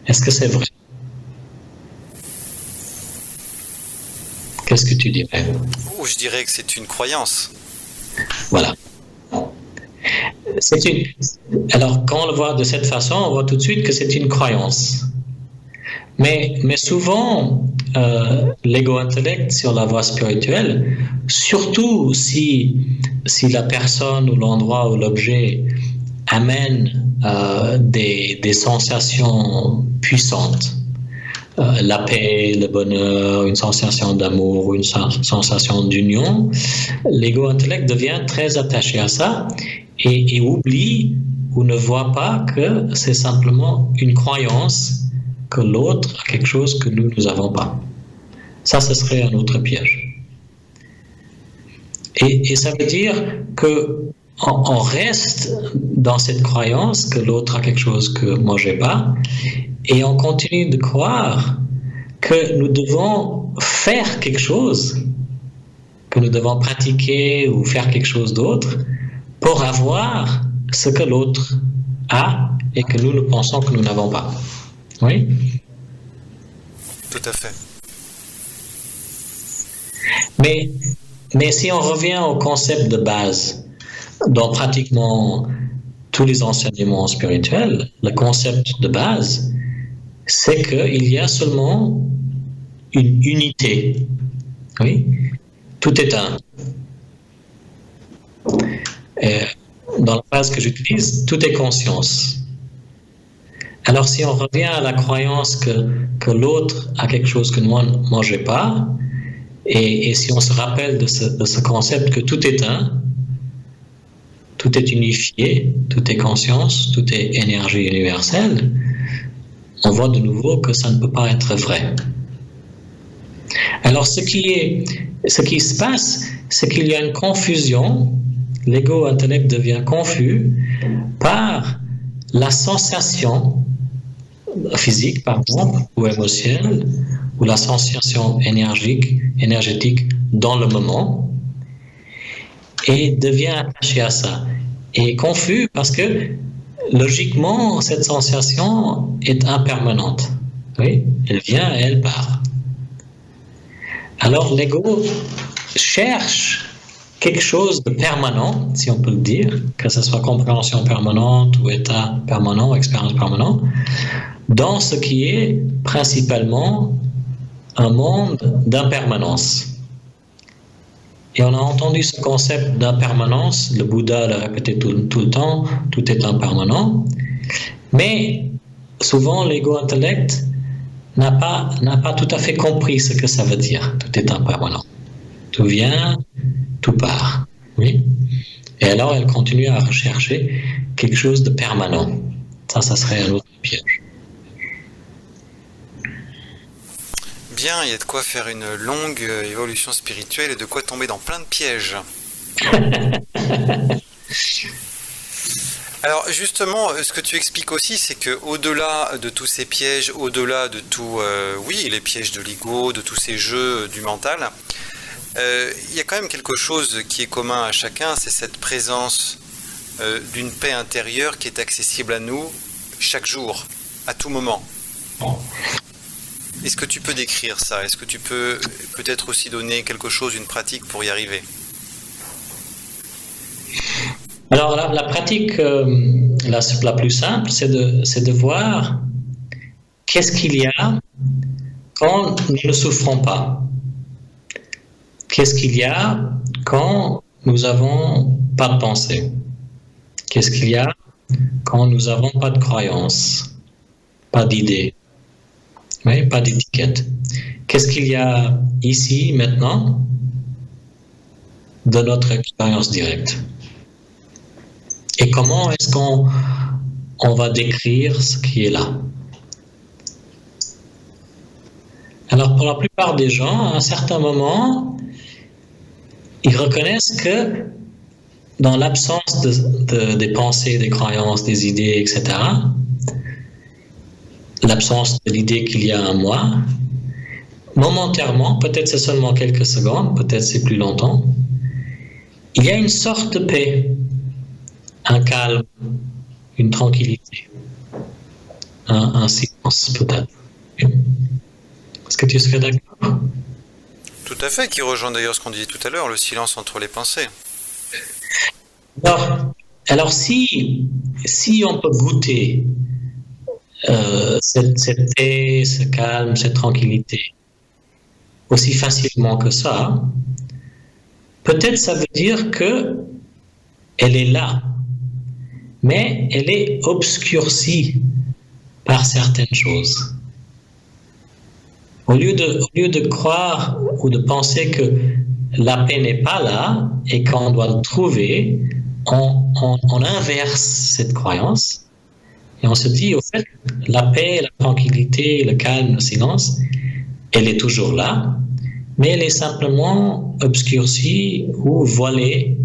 Est-ce que c'est vrai? Qu'est-ce que tu dirais? Je dirais que c'est une croyance. Voilà. Alors, quand on le voit de cette façon, on voit tout de suite que c'est une croyance. Mais souvent, l'ego-intellect sur la voie spirituelle, surtout si la personne ou l'endroit ou l'objet amène des sensations puissantes, la paix, le bonheur, une sensation d'amour, une sensation d'union, l'ego-intellect devient très attaché à ça et oublie ou ne voit pas que c'est simplement une croyance que l'autre a quelque chose que nous n'avons pas. Ça, ce serait un autre piège. Et ça veut dire qu'on reste dans cette croyance que l'autre a quelque chose que moi j'ai pas, et on continue de croire que nous devons faire quelque chose, que nous devons pratiquer ou faire quelque chose d'autre pour avoir ce que l'autre a et que nous pensons que nous n'avons pas. Oui? Tout à fait. Mais si on revient au concept de base, dans pratiquement tous les enseignements spirituels, le concept de base, c'est qu'il y a seulement une unité. Oui? Tout est un. Et dans la phrase que j'utilise, tout est conscience. Alors si on revient à la croyance que l'autre a quelque chose que moi je n'ai pas, et si on se rappelle de ce concept que tout est un, tout est unifié, tout est conscience, tout est énergie universelle, on voit de nouveau que ça ne peut pas être vrai. Alors ce qui se passe, c'est qu'il y a une confusion, l'ego-intellect devient confus par la sensation physique, par exemple, ou émotionnelle, ou la sensation énergétique dans le moment, et devient attaché à ça. Et confus parce que, logiquement, cette sensation est impermanente. Oui, elle vient et elle part. Alors l'ego cherche quelque chose de permanent, si on peut le dire, que ce soit compréhension permanente ou état permanent, expérience permanente, dans ce qui est principalement un monde d'impermanence. Et on a entendu ce concept d'impermanence, le Bouddha l'a répété tout le temps, tout est impermanent, mais souvent l'ego-intellect n'a pas tout à fait compris ce que ça veut dire, tout est impermanent. Tout vient, tout part. Oui? Et alors elle continue à rechercher quelque chose de permanent. Ça serait un autre piège. Bien, il y a de quoi faire une longue évolution spirituelle et de quoi tomber dans plein de pièges. Alors justement, ce que tu expliques aussi, c'est que au-delà de tous ces pièges, au-delà de tous, les pièges de l'ego, de tous ces jeux du mental, il y a quand même quelque chose qui est commun à chacun, c'est cette présence d'une paix intérieure qui est accessible à nous chaque jour, à tout moment. Est-ce que tu peux décrire ça? Est-ce que tu peux peut-être aussi donner quelque chose, une pratique pour y arriver? Alors la pratique la plus simple, c'est de voir qu'est-ce qu'il y a quand nous ne souffrons pas. Qu'est-ce qu'il y a quand nous n'avons pas de pensée? Qu'est-ce qu'il y a quand nous n'avons pas de croyances, pas d'idées, oui, pas d'étiquette? Qu'est-ce qu'il y a ici, maintenant, de notre expérience directe? Et comment est-ce qu'on va décrire ce qui est là? Alors, pour la plupart des gens, à un certain moment, ils reconnaissent que dans l'absence des pensées, des croyances, des idées, etc., l'absence de l'idée qu'il y a un moi, momentairement, peut-être c'est seulement quelques secondes, peut-être c'est plus longtemps, il y a une sorte de paix, un calme, une tranquillité, un silence peut-être. Est-ce que tu serais d'accord? Tout à fait, qui rejoint d'ailleurs ce qu'on disait tout à l'heure, le silence entre les pensées. Alors si on peut goûter cette paix, ce calme, cette tranquillité aussi facilement que ça, peut-être ça veut dire que elle est là, mais elle est obscurcie par certaines choses. Au lieu de croire ou de penser que la paix n'est pas là et qu'on doit le trouver, on inverse cette croyance et on se dit, au fait, la paix, la tranquillité, le calme, le silence, elle est toujours là, mais elle est simplement obscurcie ou voilée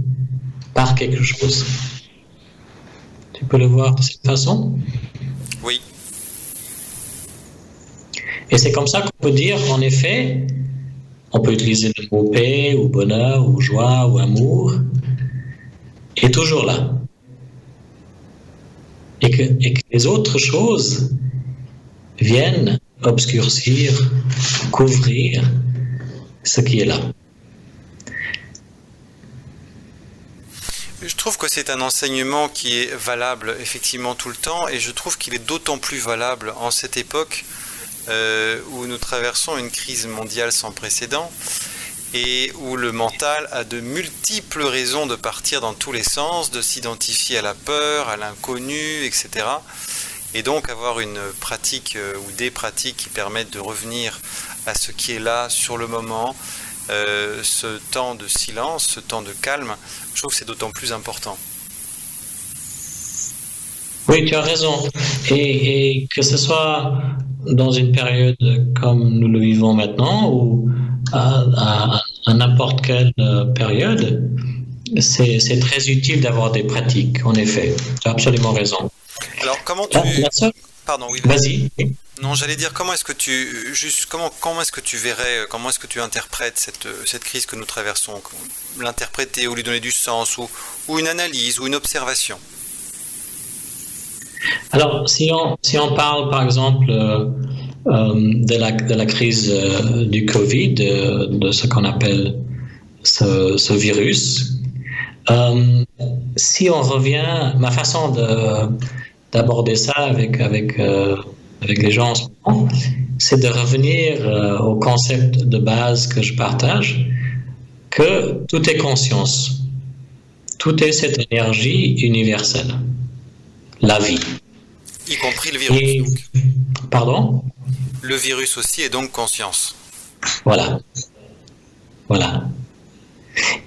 par quelque chose. Tu peux le voir de cette façon? Oui. Et c'est comme ça qu'on peut dire, en effet, on peut utiliser le mot paix, ou bonheur, ou joie, ou amour, est toujours là. Et que les autres choses viennent obscurcir, couvrir ce qui est là. Je trouve que c'est un enseignement qui est valable effectivement tout le temps, et je trouve qu'il est d'autant plus valable en cette époque où nous traversons une crise mondiale sans précédent et où le mental a de multiples raisons de partir dans tous les sens, de s'identifier à la peur, à l'inconnu, etc. Et donc avoir une pratique ou des pratiques qui permettent de revenir à ce qui est là sur le moment, ce temps de silence, ce temps de calme, je trouve que c'est d'autant plus important. Oui, tu as raison. Et que ce soit dans une période comme nous le vivons maintenant ou à n'importe quelle période, c'est très utile d'avoir des pratiques, en effet. Tu as absolument raison. Alors, comment Pardon, oui. Vas-y. Non, j'allais dire, comment est-ce que tu verrais, comment est-ce que tu interprètes cette crise que nous traversons? L'interpréter ou lui donner du sens ou une analyse ou une observation? Alors, si on parle par exemple de la crise du Covid, de ce qu'on appelle ce virus, si on revient, ma façon d'aborder ça avec les gens en ce moment, c'est de revenir au concept de base que je partage, que tout est conscience, tout est cette énergie universelle. La vie. Y compris le virus. Donc. Pardon? Le virus aussi est donc conscience. Voilà.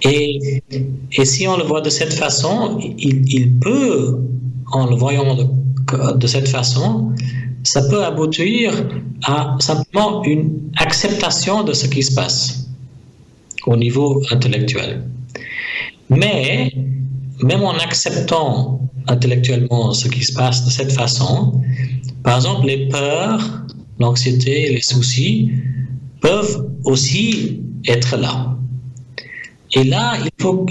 Et si on le voit de cette façon, il peut, en le voyant de cette façon, ça peut aboutir à simplement une acceptation de ce qui se passe au niveau intellectuel. Mais même en acceptant intellectuellement ce qui se passe de cette façon, par exemple, les peurs, l'anxiété, les soucis peuvent aussi être là. Et là,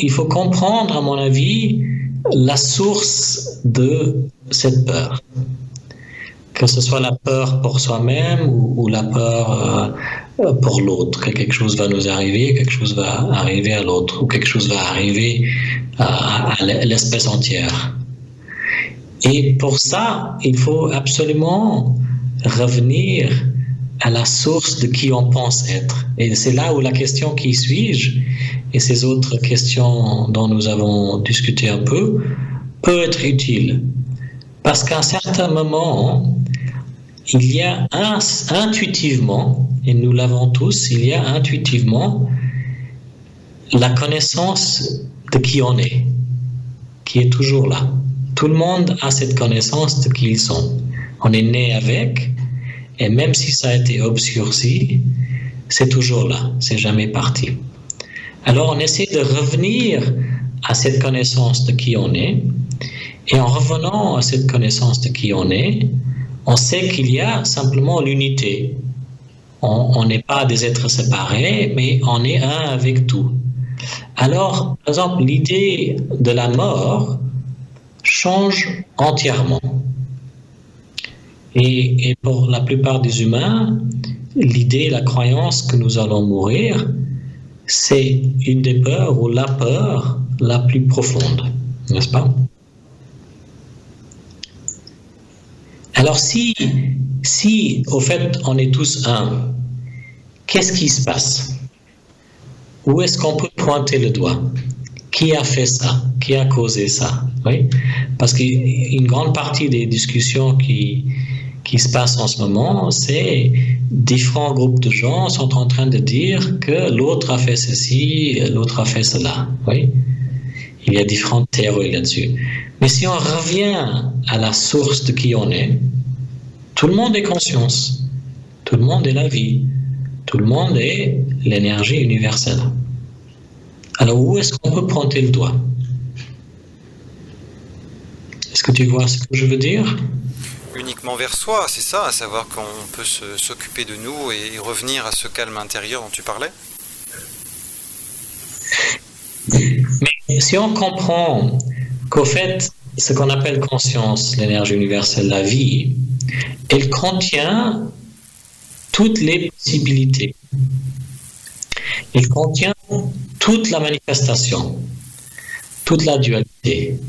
il faut comprendre, à mon avis, la source de cette peur. Que ce soit la peur pour soi-même ou la peur pour l'autre, que quelque chose va nous arriver, quelque chose va arriver à l'autre, ou quelque chose va arriver à l'espèce entière. Et pour ça, il faut absolument revenir à la source de qui on pense être. Et c'est là où la question qui suis-je et ces autres questions dont nous avons discuté un peu peut être utile. Parce qu'à un certain moment, il y a intuitivement, et nous l'avons tous, il y a intuitivement la connaissance de qui on est, qui est toujours là. Tout le monde a cette connaissance de qui ils sont. On est né avec, et même si ça a été obscurci, c'est toujours là, c'est jamais parti. Alors on essaie de revenir à cette connaissance de qui on est, et en revenant à cette connaissance de qui on est, on sait qu'il y a simplement l'unité. On n'est pas des êtres séparés, mais on est un avec tout. Alors, par exemple, l'idée de la mort change entièrement. Et pour la plupart des humains, l'idée, la croyance que nous allons mourir, c'est une des peurs ou la peur la plus profonde, n'est-ce pas? Alors si au fait on est tous un, qu'est-ce qui se passe? Où est-ce qu'on peut pointer le doigt? Qui a fait ça? Qui a causé ça? Oui? Parce qu'une grande partie des discussions qui se passent en ce moment, c'est différents groupes de gens sont en train de dire que l'autre a fait ceci, l'autre a fait cela. Oui? Il y a différentes théories là-dessus. Mais si on revient à la source de qui on est, tout le monde est conscience, tout le monde est la vie, tout le monde est l'énergie universelle. Alors où est-ce qu'on peut pointer le doigt? Est-ce que tu vois ce que je veux dire? Uniquement vers soi, c'est ça, à savoir qu'on peut s'occuper de nous et revenir à ce calme intérieur dont tu parlais. Mais si on comprend qu'au fait, ce qu'on appelle conscience, l'énergie universelle, la vie, elle contient toutes les possibilités. Elle contient toute la manifestation, toute la dualité.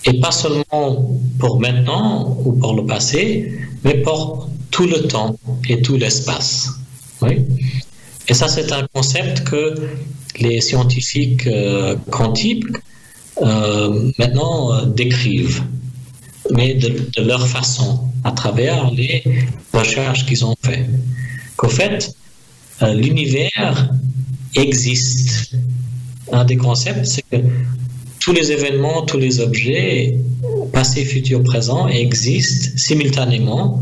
Et pas seulement pour maintenant ou pour le passé, mais pour tout le temps et tout l'espace. Oui? Et ça, c'est un concept que les scientifiques quantiques maintenant décrivent, mais de leur façon, à travers les recherches qu'ils ont faites. Qu'au fait, l'univers existe. Un des concepts, c'est que tous les événements, tous les objets, passé, futur, présent, existent simultanément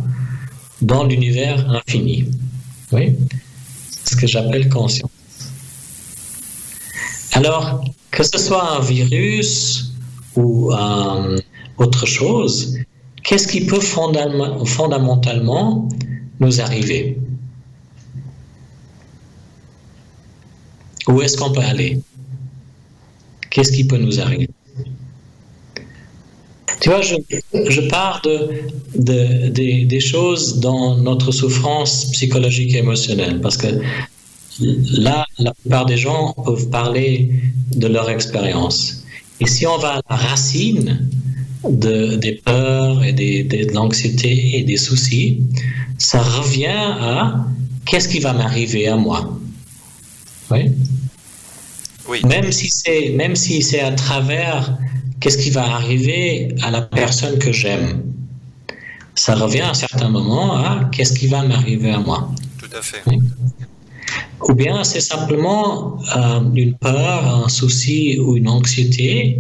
dans l'univers infini. Oui? C'est ce que j'appelle conscience. Alors, que ce soit un virus ou autre chose, qu'est-ce qui peut fondamentalement nous arriver? Où est-ce qu'on peut aller? Qu'est-ce qui peut nous arriver? Tu vois, je pars des choses dans notre souffrance psychologique et émotionnelle, parce que là, la plupart des gens peuvent parler de leur expérience. Et si on va à la racine des peurs et de l'anxiété et des soucis, ça revient à qu'est-ce qui va m'arriver à moi? Oui? Oui. Même si c'est à travers qu'est-ce qui va arriver à la personne que j'aime, ça revient à un certain moment à qu'est-ce qui va m'arriver à moi. Tout à fait. Oui. Ou bien c'est simplement une peur, un souci ou une anxiété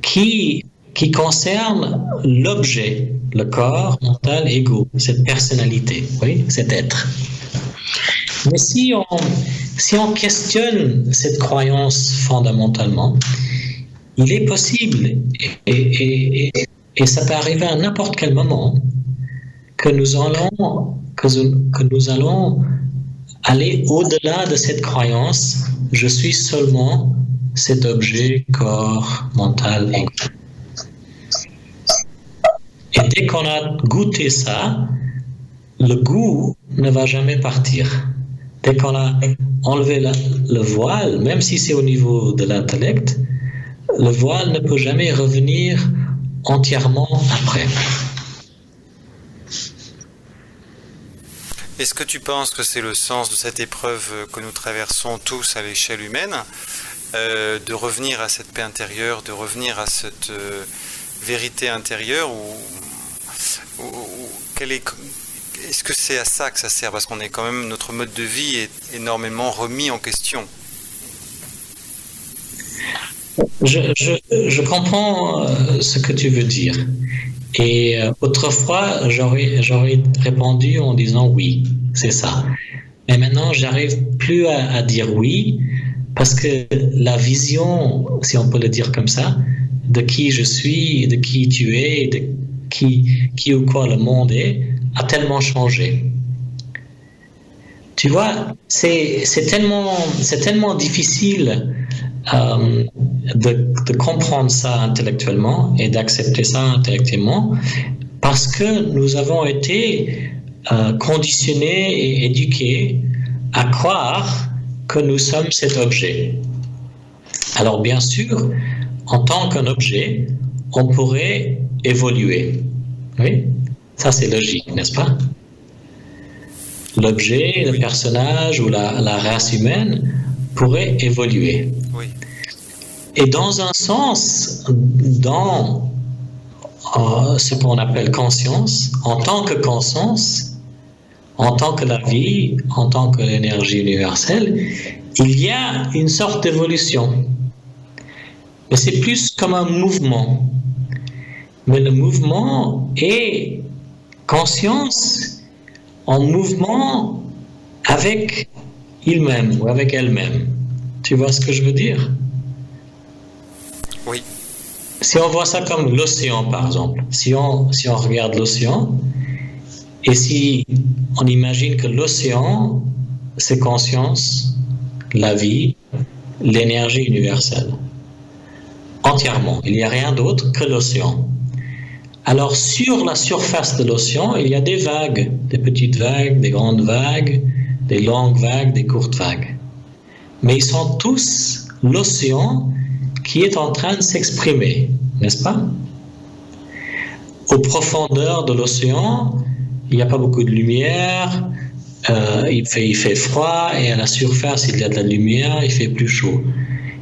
qui concerne l'objet, le corps, mental, ego, cette personnalité, oui, cet être. Mais si on questionne cette croyance fondamentalement, il est possible, et ça peut arriver à n'importe quel moment, que nous allons aller au-delà de cette croyance, je suis seulement cet objet, corps, mental, ego. Et dès qu'on a goûté ça, le goût ne va jamais partir. Dès qu'on a enlevé le voile, même si c'est au niveau de l'intellect, le voile ne peut jamais revenir entièrement après. Est-ce que tu penses que c'est le sens de cette épreuve que nous traversons tous à l'échelle humaine, de revenir à cette paix intérieure, de revenir à cette vérité intérieure, ou est-ce que c'est à ça que ça sert? Parce qu'on est quand même, notre mode de vie est énormément remis en question. Je comprends ce que tu veux dire. Et autrefois, j'aurais répondu en disant oui, c'est ça. Mais maintenant, j'arrive plus à dire oui, parce que la vision, si on peut le dire comme ça, de qui je suis, de qui tu es, de qui ou quoi le monde est, a tellement changé. Tu vois, c'est tellement difficile de comprendre ça intellectuellement et d'accepter ça intellectuellement, parce que nous avons été conditionnés et éduqués à croire que nous sommes cet objet. Alors bien sûr, en tant qu'un objet, on pourrait évoluer. Oui, ça c'est logique, n'est-ce pas? L'objet, le personnage ou la race humaine pourrait évoluer. Oui. Et dans un sens, dans ce qu'on appelle conscience, en tant que conscience, en tant que la vie, en tant que l'énergie universelle, il y a une sorte d'évolution. mais c'est plus comme un mouvement. Mais le mouvement est conscience en mouvement avec il-même ou avec elle-même. Tu vois ce que je veux dire? Oui. Si on voit ça comme l'océan, par exemple, si on regarde l'océan, et si on imagine que l'océan, c'est conscience, la vie, l'énergie universelle, entièrement. Il n'y a rien d'autre que l'océan. Alors, sur la surface de l'océan, il y a des vagues, des petites vagues, des grandes vagues, des longues vagues, des courtes vagues. Mais ils sont tous l'océan qui est en train de s'exprimer, n'est-ce pas? Aux profondeurs de l'océan, il n'y a pas beaucoup de lumière, il fait froid, et à la surface, il y a de la lumière, il fait plus chaud.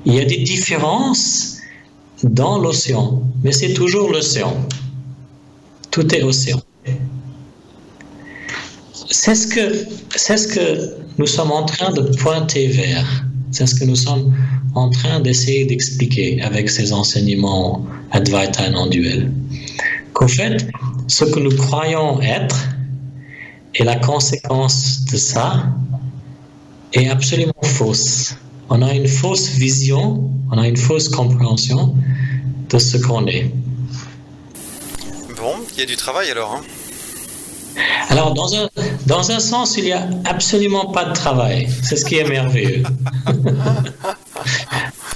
Il y a des différences dans l'océan, mais c'est toujours l'océan. Tout est océan. C'est ce que nous sommes en train de pointer vers. C'est ce que nous sommes en train d'essayer d'expliquer avec ces enseignements Advaita non duel. Qu'au fait, ce que nous croyons être et la conséquence de ça est absolument fausse. On a une fausse vision, on a une fausse compréhension de ce qu'on est. Bon, il y a du travail alors. Hein. Alors, dans un sens, il n'y a absolument pas de travail. C'est ce qui est merveilleux.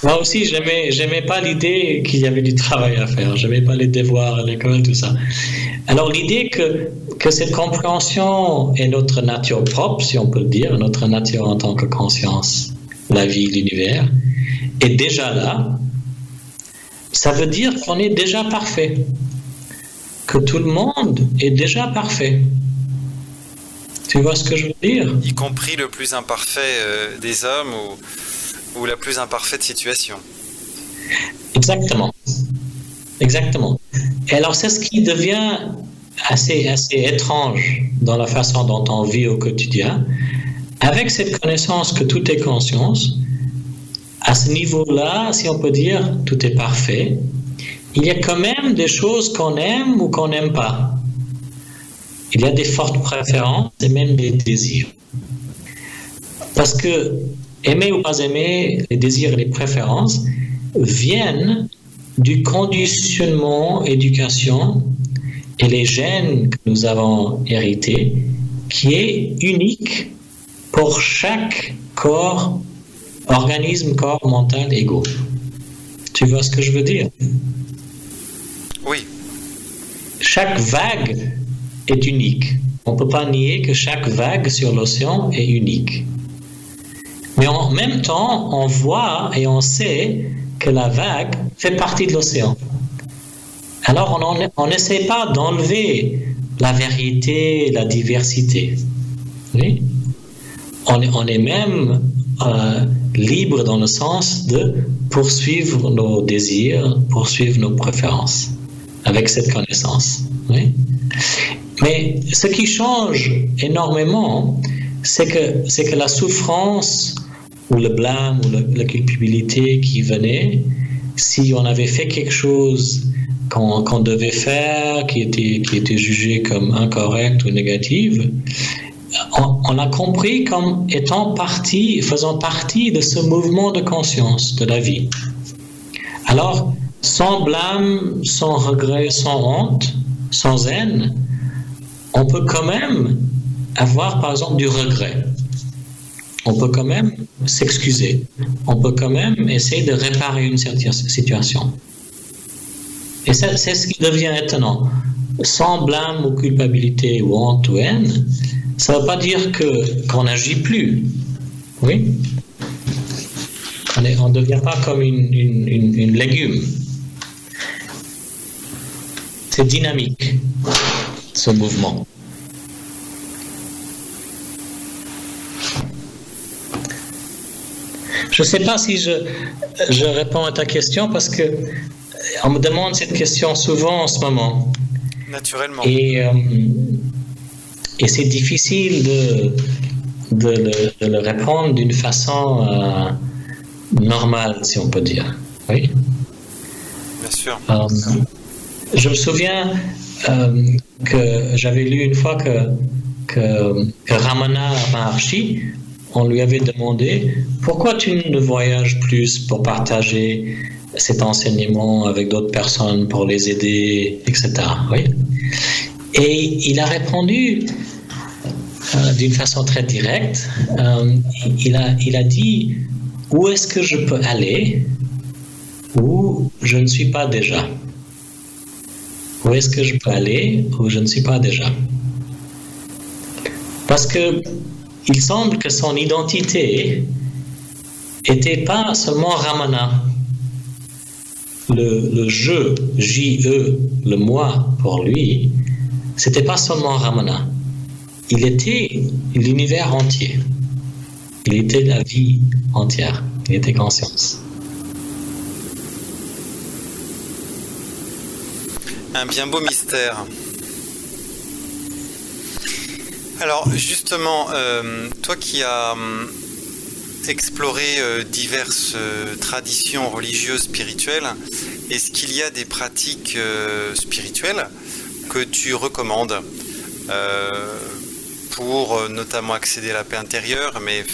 Moi aussi, j'aimais pas l'idée qu'il y avait du travail à faire. J'aimais pas les devoirs à l'école, tout ça. Alors, l'idée que cette compréhension est notre nature propre, si on peut le dire, notre nature en tant que conscience, la vie, l'univers, est déjà là, ça veut dire qu'on est déjà parfait. Que tout le monde est déjà parfait. Tu vois ce que je veux dire? Y compris le plus imparfait des hommes ou la plus imparfaite situation. Exactement. Exactement. Et alors, c'est ce qui devient assez étrange dans la façon dont on vit au quotidien. Avec cette connaissance que tout est conscience, à ce niveau-là, si on peut dire, tout est parfait. Il y a quand même des choses qu'on aime ou qu'on n'aime pas. Il y a des fortes préférences et même des désirs. Parce que aimer ou pas aimer, les désirs et les préférences viennent du conditionnement, éducation et les gènes que nous avons hérités, qui est unique pour chaque corps, organisme, corps, mental, ego. Tu vois ce que je veux dire? Oui. Chaque vague est unique. On ne peut pas nier que chaque vague sur l'océan est unique. Mais en même temps, on voit et on sait que la vague fait partie de l'océan. Alors on n'essaie pas d'enlever la vérité, la diversité. Oui? On est même libre dans le sens de poursuivre nos désirs, poursuivre nos préférences avec cette connaissance. Oui? Mais ce qui change énormément, c'est que la souffrance ou le blâme ou la culpabilité qui venait, si on avait fait quelque chose qu'on devait faire, qui était jugé comme incorrect ou négatif, on l'a compris comme faisant partie de ce mouvement de conscience de la vie. Alors, sans blâme, sans regret, sans honte, sans haine, on peut quand même avoir, par exemple, du regret. On peut quand même s'excuser. On peut quand même essayer de réparer une certaine situation. Et c'est ce qui devient étonnant. Sans blâme ou culpabilité ou honte ou haine, ça ne veut pas dire qu'on n'agit plus. Oui? On ne devient pas comme une légume. C'est dynamique, ce mouvement. Je ne sais pas si je réponds à ta question parce que on me demande cette question souvent en ce moment. Naturellement. Et c'est difficile de le répondre d'une façon normale, si on peut dire. Oui. Bien sûr. Je me souviens que j'avais lu une fois que Ramana Maharshi, on lui avait demandé pourquoi tu ne voyages plus pour partager cet enseignement avec d'autres personnes, pour les aider, etc. Oui. Et il a répondu d'une façon très directe. Il a dit où est-ce que je peux aller où je ne suis pas déjà? Où est-ce que je peux aller où je ne suis pas déjà? Parce que il semble que son identité n'était pas seulement Ramana. Le je, J-E, le moi pour lui, c'était pas seulement Ramana. Il était l'univers entier. Il était la vie entière. Il était conscience. Un bien beau mystère. Alors justement, toi qui as exploré diverses traditions religieuses spirituelles, est-ce qu'il y a des pratiques spirituelles que tu recommandes pour notamment accéder à la paix intérieure, mais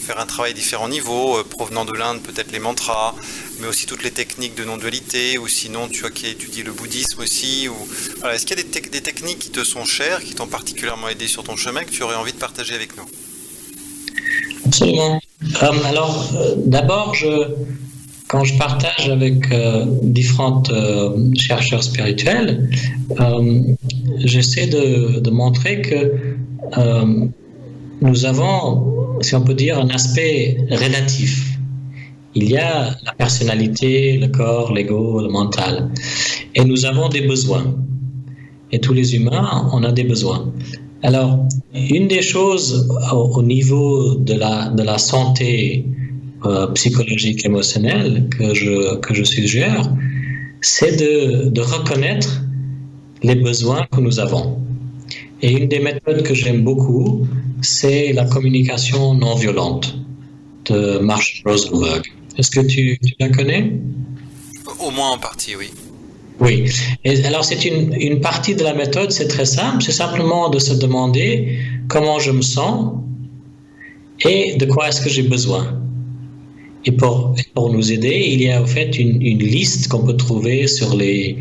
faire un travail à différents niveaux, provenant de l'Inde, peut-être les mantras, mais aussi toutes les techniques de non-dualité, ou sinon tu vois qui étudie le bouddhisme aussi. Voilà, est-ce qu'il y a des techniques qui te sont chères, qui t'ont particulièrement aidé sur ton chemin, que tu aurais envie de partager avec nous? Absolument. Alors, d'abord, quand je partage avec différents chercheurs spirituels, j'essaie de montrer que nous avons, si on peut dire, un aspect relatif. Il y a la personnalité, le corps, l'ego, le mental. Et nous avons des besoins. Et tous les humains, on a des besoins. Alors, une des choses au niveau de la santé psychologique, émotionnelle que je suggère, c'est de reconnaître les besoins que nous avons. Et une des méthodes que j'aime beaucoup, c'est la communication non violente de Marshall Rosenberg. Est-ce que tu la connais? Au moins en partie, oui. Oui. Et alors, c'est une partie de la méthode, c'est très simple. C'est simplement de se demander comment je me sens et de quoi est-ce que j'ai besoin. Et pour nous aider, il y a en fait une liste qu'on peut trouver sur les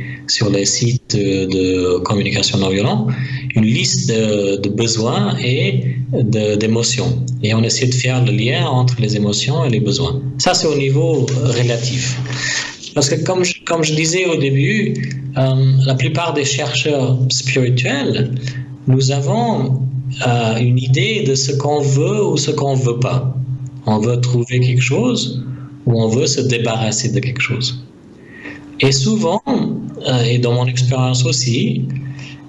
sites de communication non violente, une liste de besoins et d'émotions. Et on essaie de faire le lien entre les émotions et les besoins. Ça, c'est au niveau relatif. Parce que comme je disais au début, la plupart des chercheurs spirituels, nous avons une idée de ce qu'on veut ou ce qu'on ne veut pas. On veut trouver quelque chose ou on veut se débarrasser de quelque chose. Et souvent, et dans mon expérience aussi,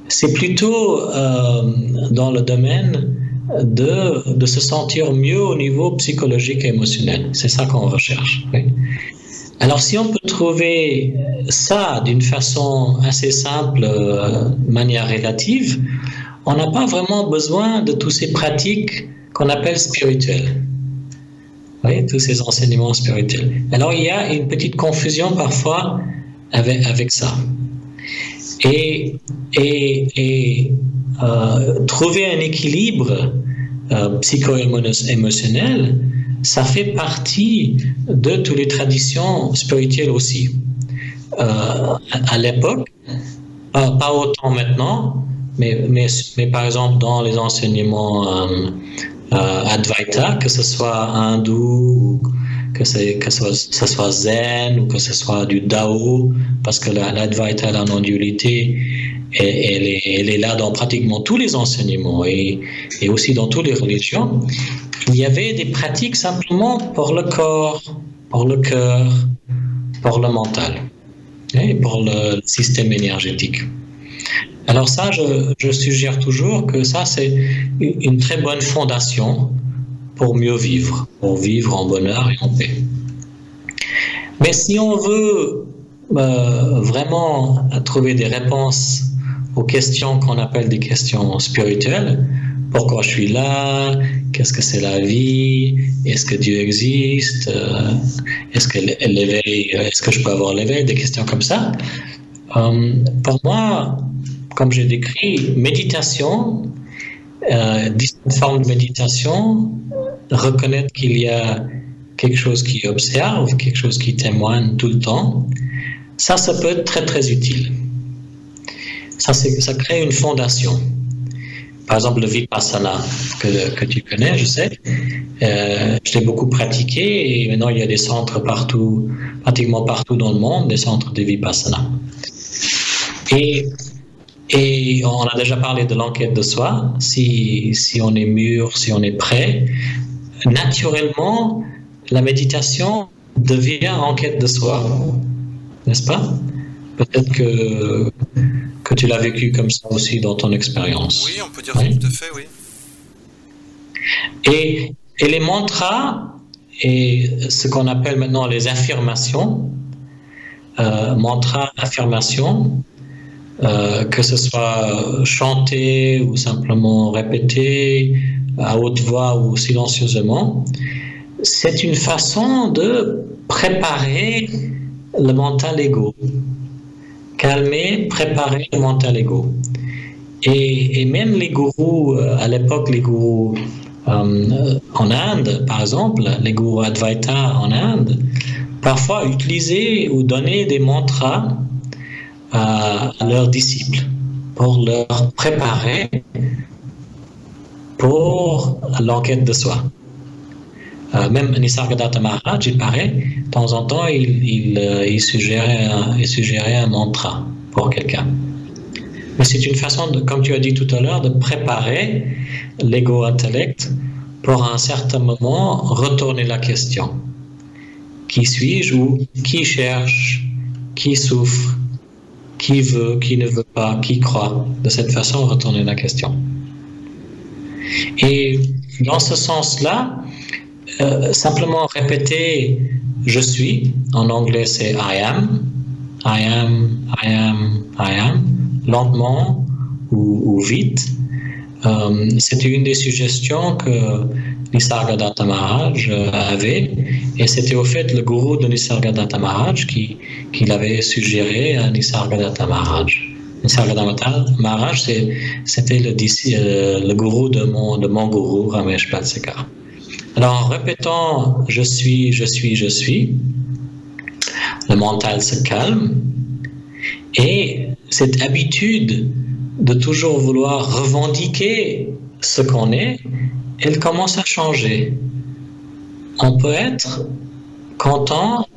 c'est plutôt dans le domaine de se sentir mieux au niveau psychologique et émotionnel. C'est ça qu'on recherche. Oui. Alors si on peut trouver ça d'une façon assez simple, de manière relative, on n'a pas vraiment besoin de toutes ces pratiques qu'on appelle spirituelles. Oui, tous ces enseignements spirituels. Alors il y a une petite confusion parfois avec ça. Et trouver un équilibre psycho-émotionnel, ça fait partie de toutes les traditions spirituelles aussi. À l'époque, pas autant maintenant, mais par exemple dans les enseignements Advaita, que ce soit hindou, que ce soit zen ou que ce soit du Dao, parce que l'Advaita, la non-dualité, elle est là dans pratiquement tous les enseignements et aussi dans toutes les religions. Il y avait des pratiques simplement pour le corps, pour le cœur, pour le mental et pour le système énergétique. Alors ça, je suggère toujours que ça, c'est une très bonne fondation pour mieux vivre, pour vivre en bonheur et en paix. Mais si on veut vraiment trouver des réponses aux questions qu'on appelle des questions spirituelles, pourquoi je suis là, qu'est-ce que c'est la vie, est-ce que Dieu existe, est-ce que je peux avoir l'éveil, des questions comme ça. Pour moi, comme j'ai décrit, méditation, différentes formes de méditation, reconnaître qu'il y a quelque chose qui observe, quelque chose qui témoigne tout le temps, ça peut être très très utile. Ça crée une fondation. Par exemple, le Vipassana que tu connais, je sais, je l'ai beaucoup pratiqué et maintenant il y a des centres partout, pratiquement partout dans le monde, des centres de Vipassana. Et on a déjà parlé de l'enquête de soi. Si on est mûr, si on est prêt, naturellement, la méditation devient enquête de soi, n'est-ce pas? Peut-être que tu l'as vécu comme ça aussi dans ton expérience. Oui, on peut dire ça tout à fait, oui. Et les mantras et ce qu'on appelle maintenant les affirmations, mantras, affirmations, que ce soit chanté ou simplement répété à haute voix ou silencieusement, c'est une façon de préparer le mental égo. Calmer, préparer le mental égo. Et même les gourous, à l'époque, les gourous en Inde, par exemple, les gourous Advaita en Inde, parfois utilisaient ou donnaient des mantras à leurs disciples pour leur préparer pour l'enquête de soi. Même Nisargadatta Maharaj, il paraît, de temps en temps, il suggérait un mantra pour quelqu'un. Mais c'est une façon, comme tu as dit tout à l'heure, de préparer l'ego-intellect pour à un certain moment retourner la question. Qui suis-je ou qui cherche, qui souffre, qui veut, qui ne veut pas, qui croit. De cette façon, retourner la question. Et dans ce sens-là, simplement répéter « je suis », en anglais c'est « I am »,« I am »,« I am »,« I am », lentement ou vite. C'était une des suggestions que Nisargadatta Maharaj avait, et c'était au fait le gourou de Nisargadatta Maharaj qui l'avait suggéré à Nisargadatta Maharaj. Nisargadatta Maharaj, c'était le gourou de mon gourou, Ramesh Balsekar. Alors, en répétant « je suis », le mental se calme et cette habitude de toujours vouloir revendiquer ce qu'on est, elle commence à changer. On peut être content,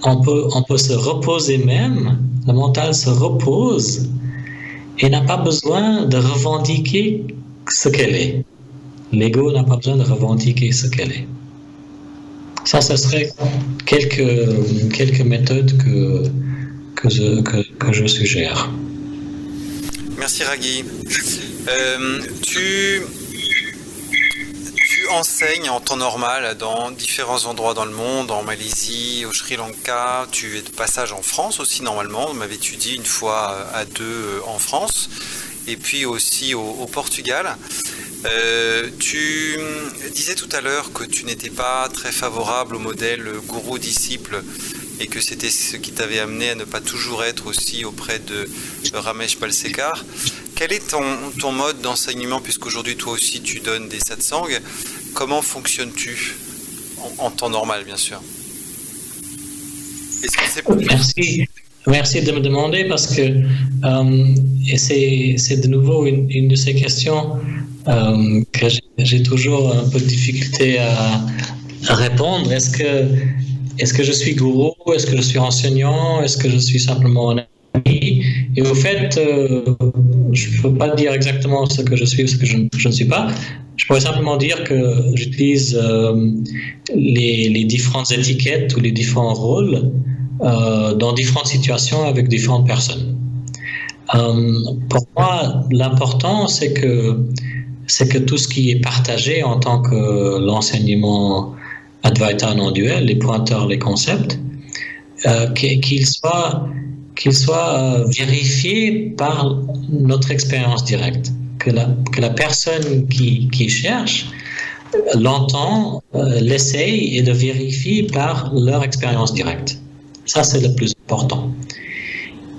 on peut se reposer même, le mental se repose et n'a pas besoin de revendiquer ce qu'elle est. L'ego n'a pas besoin de revendiquer ce qu'elle est. Ça, ce serait quelques méthodes que je suggère. Merci Raghi. Tu enseignes en temps normal dans différents endroits dans le monde, en Malaisie, au Sri Lanka. Tu es de passage en France aussi normalement. On m'avait dit une fois à deux en France, et puis aussi au Portugal. Tu disais tout à l'heure que tu n'étais pas très favorable au modèle gourou-disciple et que c'était ce qui t'avait amené à ne pas toujours être aussi auprès de Ramesh Balsekar. Quel est ton mode d'enseignement, puisqu'aujourd'hui toi aussi tu donnes des satsangs? Comment fonctionnes-tu en temps normal, bien sûr? Est-ce que c'est... Merci de me demander parce que c'est de nouveau une de ces questions que j'ai toujours un peu de difficulté à répondre. Est-ce que je suis gourou? Est-ce que je suis enseignant? Est-ce que je suis simplement un ami? Et au fait, je ne peux pas dire exactement ce que je suis ou ce que je ne suis pas. Je pourrais simplement dire que j'utilise les différentes étiquettes ou les différents rôles dans différentes situations avec différentes personnes. Pour moi, l'important, c'est que tout ce qui est partagé en tant que l'enseignement Advaita non-duel, les pointeurs, les concepts, qu'il soit vérifié par notre expérience directe. que la personne qui cherche l'entend, l'essaye et le vérifie par leur expérience directe. Ça, c'est le plus important.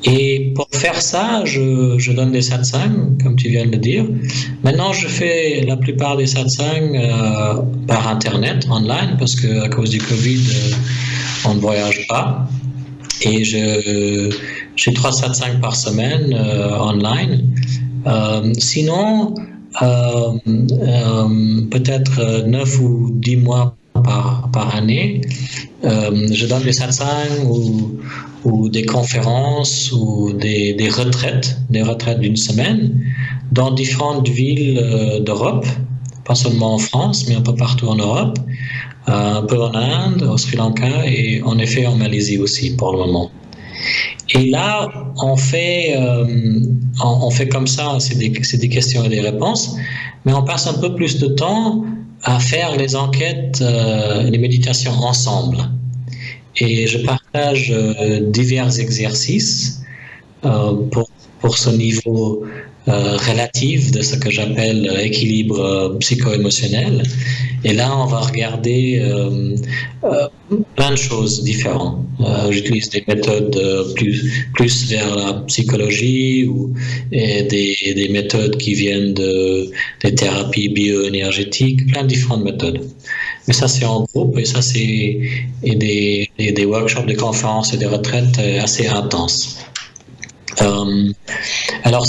Et pour faire ça, je donne des satsangs, comme tu viens de le dire. Maintenant, je fais la plupart des satsangs par Internet, online, parce qu'à cause du Covid, on ne voyage pas. Et j'ai 3 satsangs par semaine online. Sinon, peut-être 9 ou 10 mois par année, je donne des satsangs ou des conférences ou des retraites d'une semaine dans différentes villes d'Europe, pas seulement en France, mais un peu partout en Europe, un peu en Inde, au Sri Lanka et en effet en Malaisie aussi pour le moment. Et là, on fait comme ça, c'est des questions et des réponses, mais on passe un peu plus de temps à faire les enquêtes, les méditations ensemble. Et je partage divers exercices pour ce niveau relatif de ce que j'appelle équilibre psycho-émotionnel. Et là, on va regarder plein de choses différentes. J'utilise des méthodes plus vers la psychologie ou des méthodes qui viennent des thérapies bioénergétiques, plein de différentes méthodes. Mais ça, c'est en groupe et ça, c'est des workshops, des conférences et des retraites assez intenses. Alors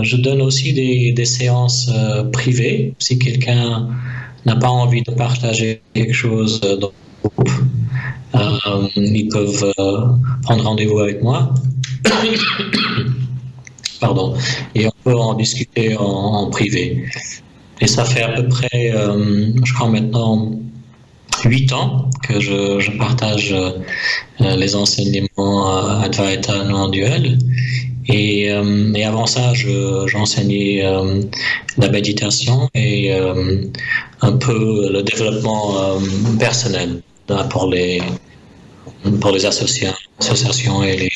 je donne aussi des séances privées. Si quelqu'un n'a pas envie de partager quelque chose dans le groupe, ils peuvent prendre rendez-vous avec moi. Pardon. Et on peut en discuter en privé. Et ça fait à peu près, je crois maintenant, 8 ans que je partage les enseignements Advaita non-duel. Et avant ça, j'enseignais la méditation et un peu le développement personnel pour les associations et les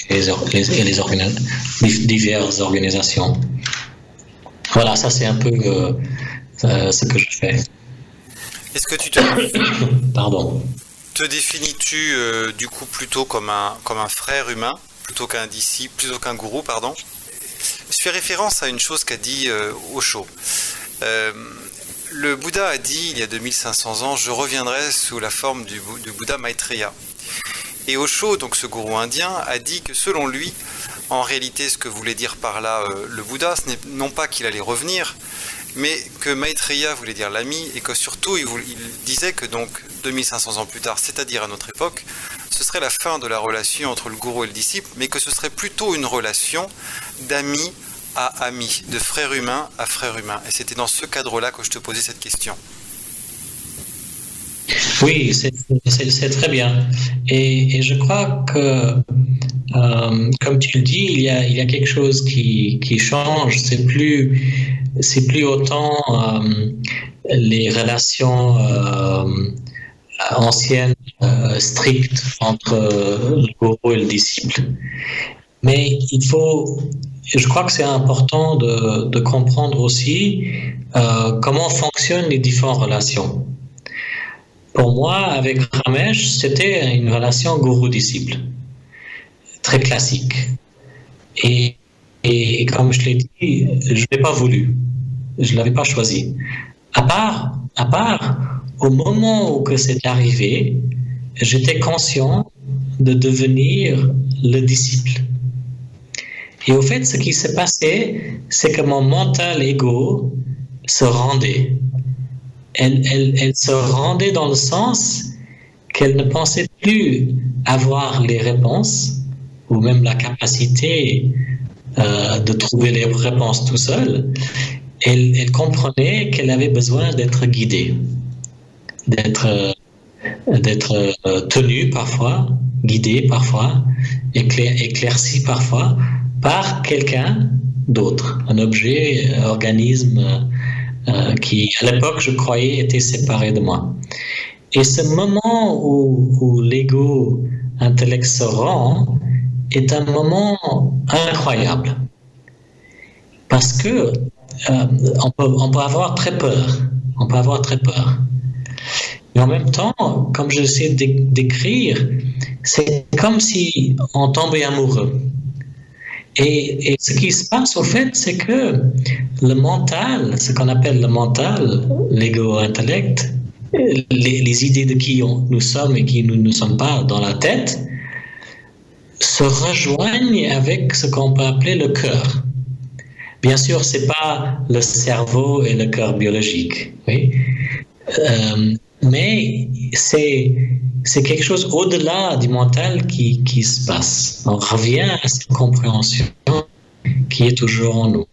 diverses organisations. Voilà, ça c'est un peu ce que je fais. Est-ce que tu te définis-tu du coup plutôt comme un frère humain plutôt qu'un disciple, plutôt qu'un gourou, pardon? Je fais référence à une chose qu'a dit Osho. Le Bouddha a dit il y a 2500 ans, je reviendrai sous la forme du Bouddha Maitreya. Et Osho, donc ce gourou indien, a dit que selon lui, en réalité, ce que voulait dire par là le Bouddha, ce n'est non pas qu'il allait revenir, mais que Maitreya voulait dire l'ami, et que surtout il disait que donc 2500 ans plus tard, c'est-à-dire à notre époque, ce serait la fin de la relation entre le gourou et le disciple, mais que ce serait plutôt une relation d'ami à ami, de frère humain à frère humain. Et c'était dans ce cadre-là que je te posais cette question. Oui, c'est très bien. Et je crois que, comme tu le dis, il y a quelque chose qui change. C'est plus autant les relations anciennes, strictes entre le gourou et le disciple. Mais je crois que c'est important de comprendre aussi comment fonctionnent les différentes relations. Pour moi, avec Ramesh, c'était une relation gourou-disciple, très classique. Et comme je l'ai dit, je ne l'ai pas voulu, je ne l'avais pas choisi. À part, au moment où que c'est arrivé, j'étais conscient de devenir le disciple. Et au fait, ce qui s'est passé, c'est que mon mental ego se rendait. Elle se rendait dans le sens qu'elle ne pensait plus avoir les réponses ou même la capacité de trouver les réponses tout seule. Elle comprenait qu'elle avait besoin d'être guidée, d'être tenue parfois, guidée parfois, éclaircie parfois par quelqu'un d'autre, un objet, organisme qui, à l'époque, je croyais, était séparé de moi. Et ce moment où l'ego intellect se rend est un moment incroyable. Parce que on peut avoir très peur. On peut avoir très peur. Mais en même temps, comme j'essaie d'écrire, c'est comme si on tombait amoureux. Et ce qui se passe, au fait, c'est que le mental, ce qu'on appelle le mental, l'ego-intellect, les idées de qui nous sommes et qui nous ne sommes pas dans la tête, se rejoignent avec ce qu'on peut appeler le cœur. Bien sûr, ce n'est pas le cerveau et le cœur biologique, oui. Mais c'est quelque chose au-delà du mental qui se passe. On revient à cette compréhension qui est toujours en nous.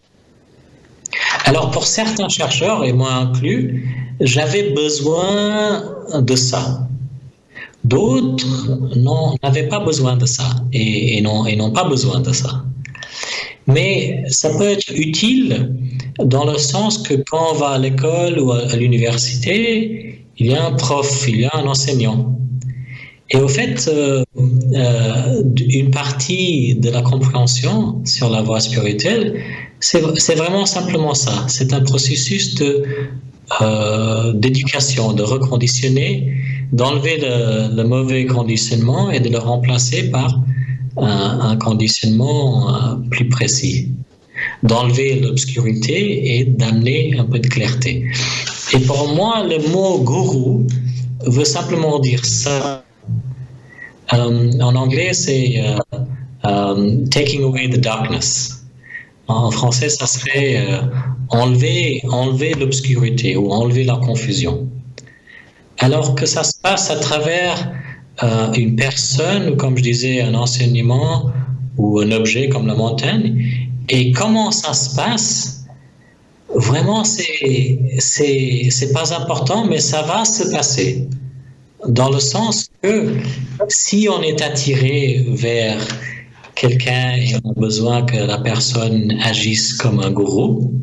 Alors, pour certains chercheurs, et moi inclus, j'avais besoin de ça. D'autres n'avaient pas besoin de ça et n'ont pas besoin de ça. Mais ça peut être utile dans le sens que quand on va à l'école ou à l'université, il y a un prof, il y a un enseignant. Et au fait, une partie de la compréhension sur la voie spirituelle, c'est vraiment simplement ça. C'est un processus d'éducation, de reconditionner, d'enlever le mauvais conditionnement et de le remplacer par un conditionnement plus précis, d'enlever l'obscurité et d'amener un peu de clarté. Et pour moi, le mot gourou veut simplement dire ça. En anglais, c'est taking away the darkness. En français, ça serait enlever l'obscurité ou enlever la confusion. Alors que ça se passe à travers une personne, ou comme je disais, un enseignement ou un objet comme la montagne. Et comment ça se passe, vraiment, c'est pas important, mais ça va se passer. Dans le sens que si on est attiré vers quelqu'un et on a besoin que la personne agisse comme un gourou,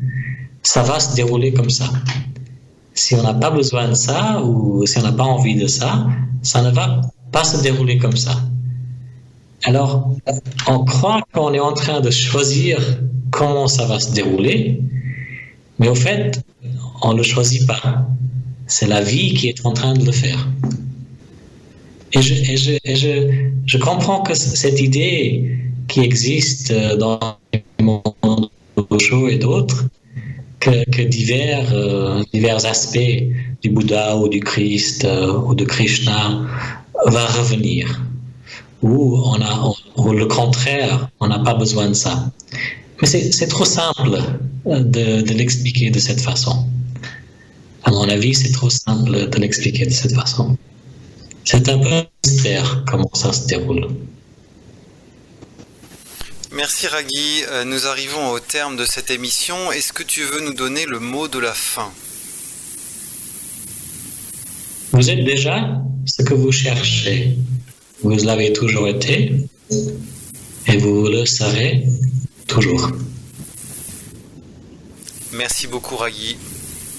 ça va se dérouler comme ça. Si on n'a pas besoin de ça ou si on n'a pas envie de ça, ça ne va pas se dérouler comme ça. Alors, on croit qu'on est en train de choisir comment ça va se dérouler, mais au fait, on ne le choisit pas. C'est la vie qui est en train de le faire. Et je comprends que cette idée qui existe dans le monde Osho et d'autres, que divers aspects du Bouddha ou du Christ ou de Krishna va revenir. Ou le contraire, on n'a pas besoin de ça. Mais c'est trop simple de l'expliquer de cette façon. À mon avis, c'est trop simple de l'expliquer de cette façon. C'est un peu mystère comment ça se déroule. Merci Ragui. Nous arrivons au terme de cette émission. Est-ce que tu veux nous donner le mot de la fin ? Vous êtes déjà ce que vous cherchez. Vous l'avez toujours été et vous le serez toujours. Merci beaucoup Ragui.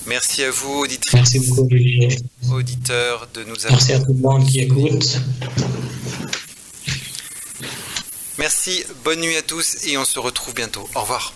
Merci à vous auditrices. Merci beaucoup Olivier. Auditeurs de nous avoir. Merci à tout le monde qui écoute. Merci, bonne nuit à tous et on se retrouve bientôt. Au revoir.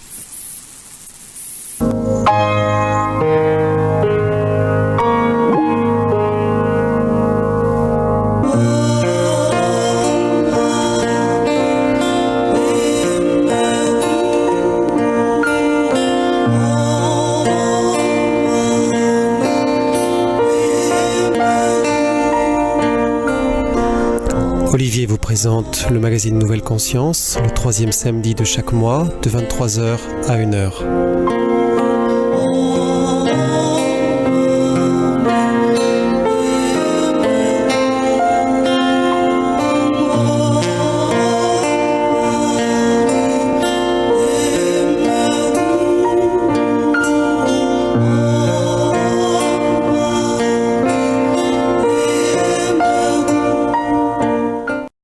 Olivier vous présente le magazine Nouvelle Conscience, le 3e samedi de chaque mois, de 23h à 1h.